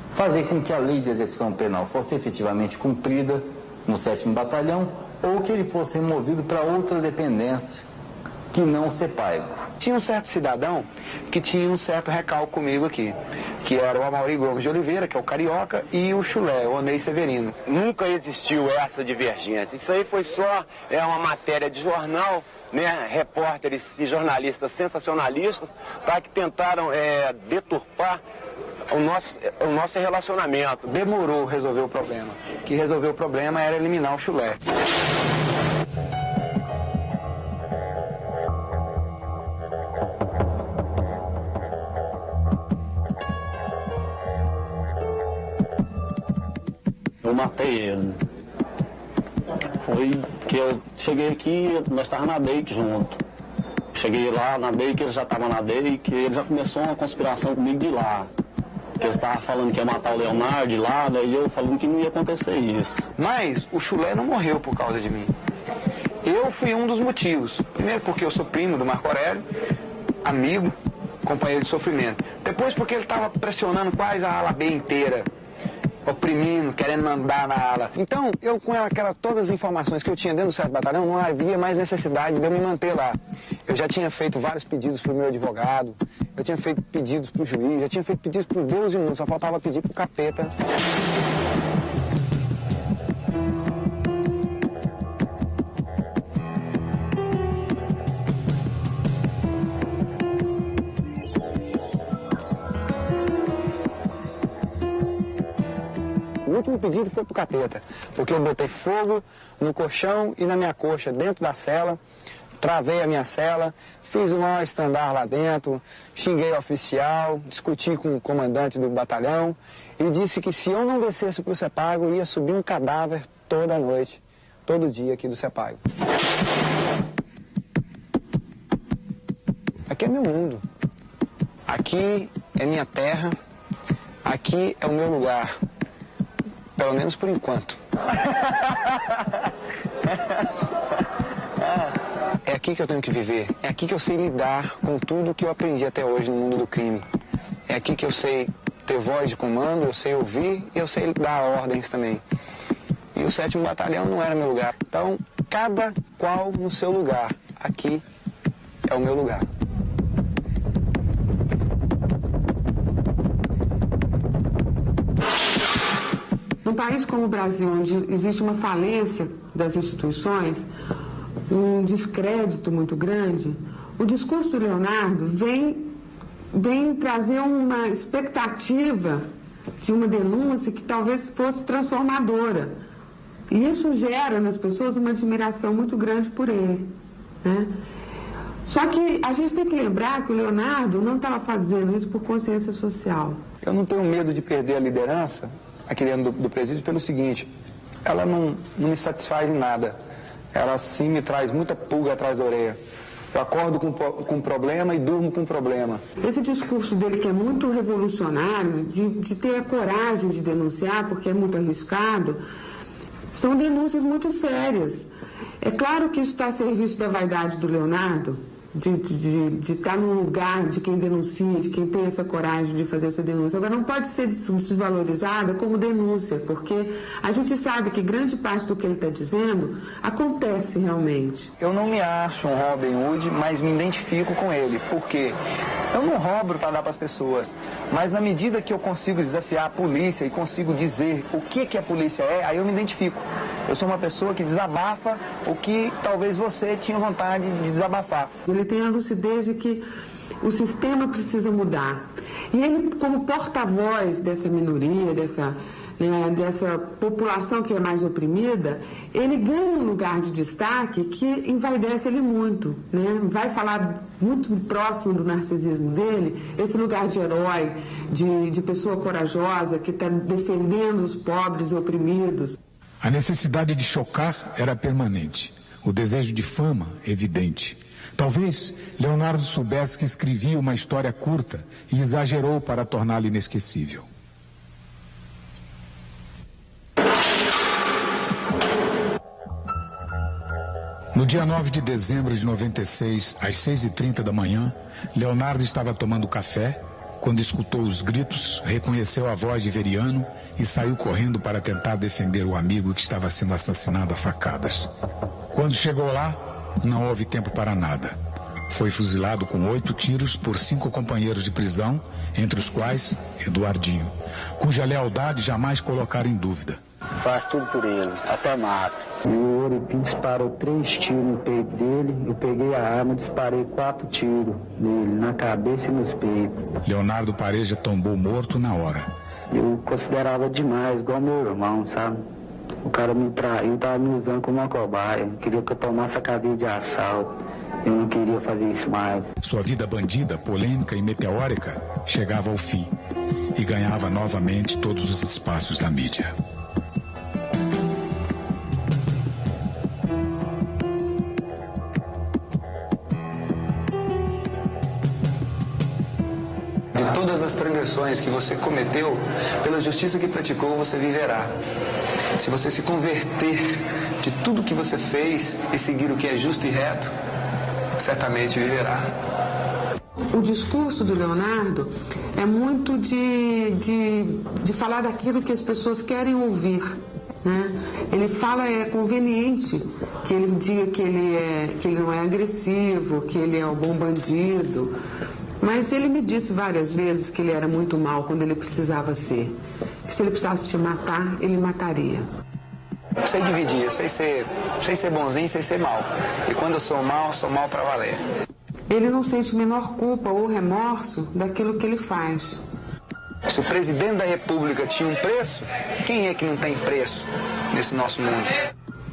fazer com que a lei de execução penal fosse efetivamente cumprida no 7º Batalhão, ou que ele fosse removido para outra dependência, que não o CEPAG. Tinha um certo cidadão que tinha um certo recalque comigo aqui, que era o Amaury Gomes de Oliveira, que é o Carioca, e o Chulé, o Onei Severino. Nunca existiu essa divergência. Isso aí foi só uma matéria de jornal, né? Repórteres e jornalistas sensacionalistas, tá? Que tentaram deturpar o nosso relacionamento. Demorou resolver o problema. O que resolveu o problema era eliminar o Chulé. Eu matei ele. Foi Foi que eu cheguei aqui, nós estávamos na DEIC junto. Cheguei lá na DEIC, ele já estava na DEIC, ele já começou uma conspiração comigo de lá. Que eles estavam falando que ia matar o Leonardo de lá, daí eu falando que não ia acontecer isso. Mas o Chulé não morreu por causa de mim. Eu fui um dos motivos. Primeiro porque eu sou primo do Marco Aurélio, amigo, companheiro de sofrimento. Depois porque ele estava pressionando quase a ala B inteira, oprimindo, querendo mandar na ala. Então, eu com todas as informações que eu tinha dentro do 7º Batalhão, não havia mais necessidade de eu me manter lá. Eu já tinha feito vários pedidos para o meu advogado, eu tinha feito pedidos para o juiz, já tinha feito pedidos para o Deus e o mundo, só faltava pedir para o capeta. O último pedido foi pro capeta, porque eu botei fogo no colchão e na minha coxa, dentro da cela, travei a minha cela, fiz o maior estandar lá dentro, xinguei o oficial, discuti com o comandante do batalhão e disse que se eu não descesse pro Sepaigo, ia subir um cadáver toda noite, todo dia aqui do Sepaigo. Aqui é meu mundo, aqui é minha terra, aqui é o meu lugar. Pelo menos por enquanto. É aqui que eu tenho que viver. É aqui que eu sei lidar com tudo que eu aprendi até hoje no mundo do crime. É aqui que eu sei ter voz de comando, eu sei ouvir e eu sei dar ordens também. E o 7º Batalhão não era meu lugar. Então, cada qual no seu lugar. Aqui é o meu lugar. Num país como o Brasil, onde existe uma falência das instituições, um descrédito muito grande, o discurso do Leonardo vem trazer uma expectativa de uma denúncia que talvez fosse transformadora. E isso gera nas pessoas uma admiração muito grande por ele, né? Só que a gente tem que lembrar que o Leonardo não estava fazendo isso por consciência social. Eu não tenho medo de perder a liderança aqui dentro do presídio pelo seguinte: ela não me satisfaz em nada. Ela sim me traz muita pulga atrás da orelha. Eu acordo com um problema e durmo com um problema. Esse discurso dele, que é muito revolucionário, de ter a coragem de denunciar, porque é muito arriscado, são denúncias muito sérias. É claro que isso está a serviço da vaidade do Leonardo, de estar no lugar de quem denuncia, de quem tem essa coragem de fazer essa denúncia. Agora, não pode ser desvalorizada como denúncia, porque a gente sabe que grande parte do que ele está dizendo acontece realmente. Eu não me acho um Robin Hood, mas me identifico com ele. Por quê? Eu não roubo para dar para as pessoas, mas na medida que eu consigo desafiar a polícia e consigo dizer o que a polícia é, aí eu me identifico. Eu sou uma pessoa que desabafa o que talvez você tinha vontade de desabafar. Ele tem a lucidez de que o sistema precisa mudar. E ele, como porta-voz dessa minoria, dessa população que é mais oprimida, ele ganha um lugar de destaque que envaidece ele muito, né? Vai falar muito próximo do narcisismo dele, esse lugar de herói, de pessoa corajosa que está defendendo os pobres e oprimidos. A necessidade de chocar era permanente, o desejo de fama evidente. Talvez Leonardo soubesse que escrevia uma história curta e exagerou para torná-la inesquecível. No dia 9 de dezembro de 96, às 6h30 da manhã, Leonardo estava tomando café quando escutou os gritos, reconheceu a voz de Veriano e saiu correndo para tentar defender o amigo que estava sendo assassinado a facadas. Quando chegou lá, não houve tempo para nada. Foi fuzilado com 8 tiros por 5 companheiros de prisão, entre os quais Eduardinho, cuja lealdade jamais colocaram em dúvida. Faz tudo por ele, até mato. E o Oripim disparou 3 tiros no peito dele, eu peguei a arma e disparei 4 tiros nele, na cabeça e nos peitos. Leonardo Pareja tombou morto na hora. Eu considerava demais, igual meu irmão, sabe? O cara me traiu, estava me usando como uma cobaia, queria que eu tomasse a cadeia de assalto. Eu não queria fazer isso mais. Sua vida bandida, polêmica e meteórica chegava ao fim e ganhava novamente todos os espaços da mídia. todas as transgressões que você cometeu, pela justiça que praticou, você viverá. Se você se converter de tudo que você fez e seguir o que é justo e reto, certamente viverá. O discurso do Leonardo é muito de falar daquilo que as pessoas querem ouvir, né? Ele fala, é conveniente que ele diga que ele não é agressivo, que ele é um bom bandido, mas ele me disse várias vezes que ele era muito mal quando ele precisava ser. Que se ele precisasse te matar, ele mataria. Eu sei dividir, eu sei ser bonzinho, sei ser mal. E quando eu sou mal pra valer. Ele não sente menor culpa ou remorso daquilo que ele faz. Se o presidente da República tinha um preço, quem é que não tem preço nesse nosso mundo?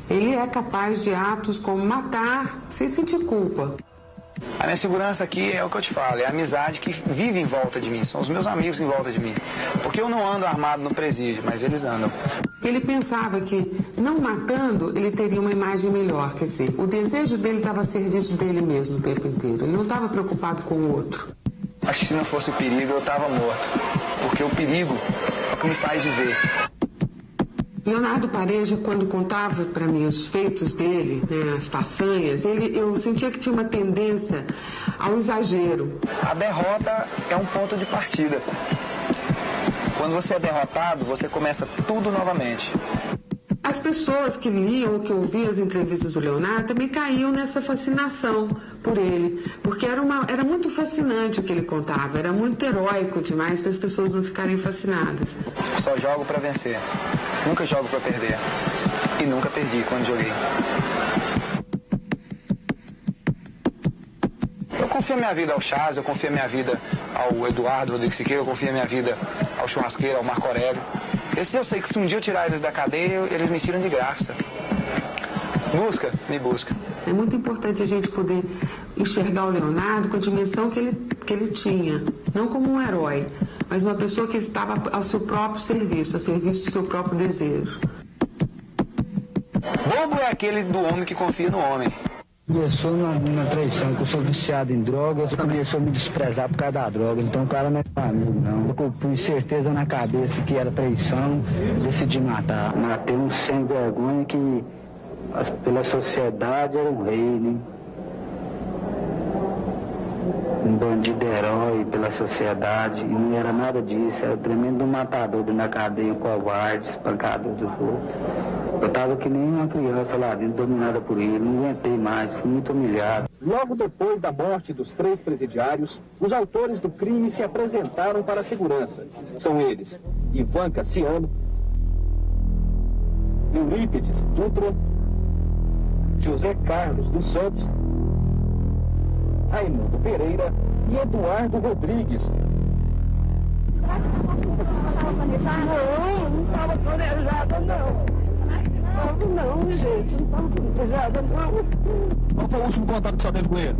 Ele é capaz de atos como matar sem sentir culpa. A minha segurança aqui é o que eu te falo, é a amizade que vive em volta de mim, são os meus amigos em volta de mim. Porque eu não ando armado no presídio, mas eles andam. Ele pensava que, não matando, ele teria uma imagem melhor. Quer dizer, o desejo dele estava a serviço dele mesmo o tempo inteiro. Ele não estava preocupado com o outro. Acho que se não fosse o perigo, eu estava morto. Porque o perigo é o que me faz viver. Leonardo Pareja, quando contava para mim os feitos dele, né, as façanhas, eu sentia que tinha uma tendência ao exagero. A derrota é um ponto de partida. Quando você é derrotado, você começa tudo novamente. As pessoas que liam ou que ouviam as entrevistas do Leonardo também caíam nessa fascinação por ele, porque era muito fascinante o que ele contava, era muito heróico demais para as pessoas não ficarem fascinadas. Só jogo para vencer, nunca jogo para perder. E nunca perdi quando joguei. Eu confio a minha vida ao Chaz, eu confio a minha vida ao Eduardo Rodrigues Siqueira, eu confio a minha vida ao Churrasqueiro, ao Marco Aurélio. Esses eu sei que se um dia eu tirar eles da cadeia, eles me tiram de graça. Busca, me busca. É muito importante a gente poder enxergar o Leonardo com a dimensão que ele tinha. Não como um herói, mas uma pessoa que estava ao seu próprio serviço, a serviço do seu próprio desejo. Bobo é aquele do homem que confia no homem. Começou na traição, que eu sou viciado em drogas, começou a me desprezar por causa da droga, então o cara não é meu amigo, não. Eu pus certeza na cabeça que era traição, decidi matar. Matei um sem vergonha que pela sociedade era um rei, né? Um bandido herói pela sociedade, e não era nada disso, era tremendo matador dentro da cadeia, um covarde, espancador de fogo. Eu estava que nem uma criança lá dentro, dominada por ele, não aguentei mais, fui muito humilhado. Logo depois da morte dos 3 presidiários, os autores do crime se apresentaram para a segurança. São eles: Ivan Cassiano, Eurípides Dutra, José Carlos dos Santos, Raimundo Pereira e Eduardo Rodrigues. Não estava planejada, não. Não, gente, não estava planejada, não. Qual foi o último contato que você teve com ele?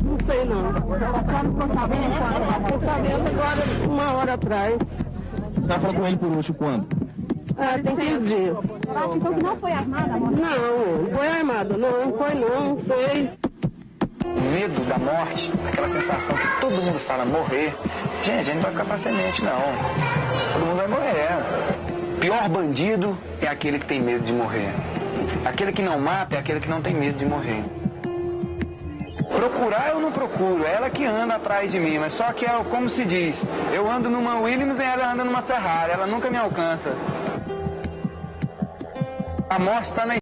Não sei não. A senhora ficou sabendo? Estou sabendo agora, 1 hora atrás. Você falou com ele por último quando? Tem 15 dias. Eu acho então que não foi armada? Não foi armada, não foi. Medo da morte, aquela sensação que todo mundo fala, morrer. Gente, a gente não vai ficar pra semente, não. Todo mundo vai morrer. Pior bandido é aquele que tem medo de morrer. Aquele que não mata é aquele que não tem medo de morrer. Procurar eu não procuro, é ela que anda atrás de mim, mas só que é como se diz, eu ando numa Williams e ela anda numa Ferrari, ela nunca me alcança. A morte está na esquina.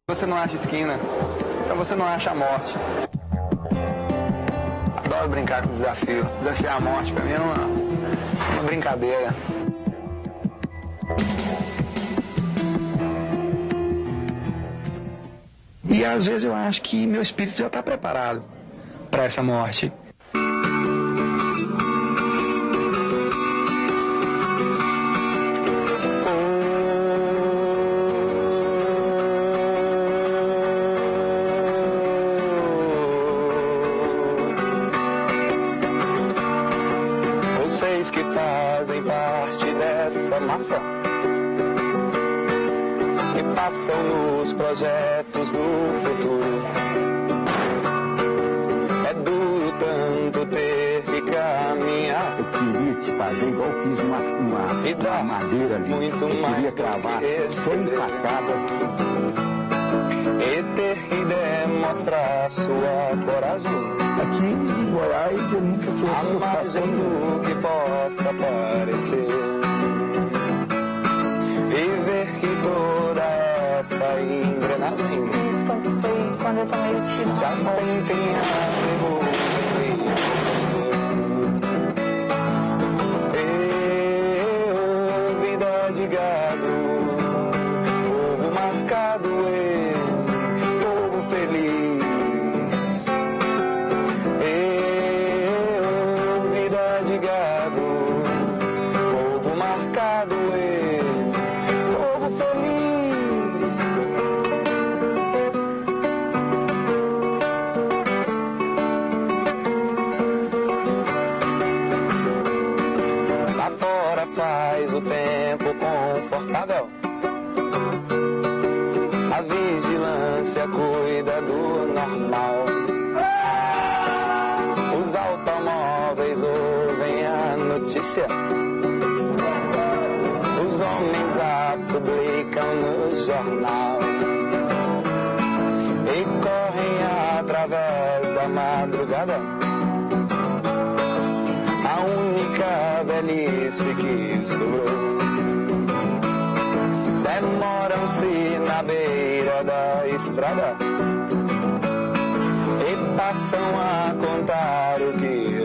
Você não acha esquina, então você não acha a morte. Adoro brincar com desafio. Desafiar a morte pra mim é uma brincadeira. E às vezes eu acho que meu espírito já está preparado para essa morte. Vocês que fazem parte dessa massa, que passam nos projetos do futuro, fazer igual eu fiz uma madeira ali. Eu queria cravar 100 facadas. E ter que demonstrar sua coragem. Aqui em Goiás eu nunca tive essa preocupação do que possa parecer. E ver que toda essa engrenagem foi quando eu tomei o tiro. Já sentem a vida de gado, povo marcado e povo feliz. Vida de gado, povo marcado e povo feliz. Lá fora faz o tempo confortável. A vigilância cuida do normal. Os automóveis ouvem a notícia. Os homens a publicam no jornal. E correm através da madrugada. A única velhice que sobrou. Demoram-se na beira da estrada e passam a contar o que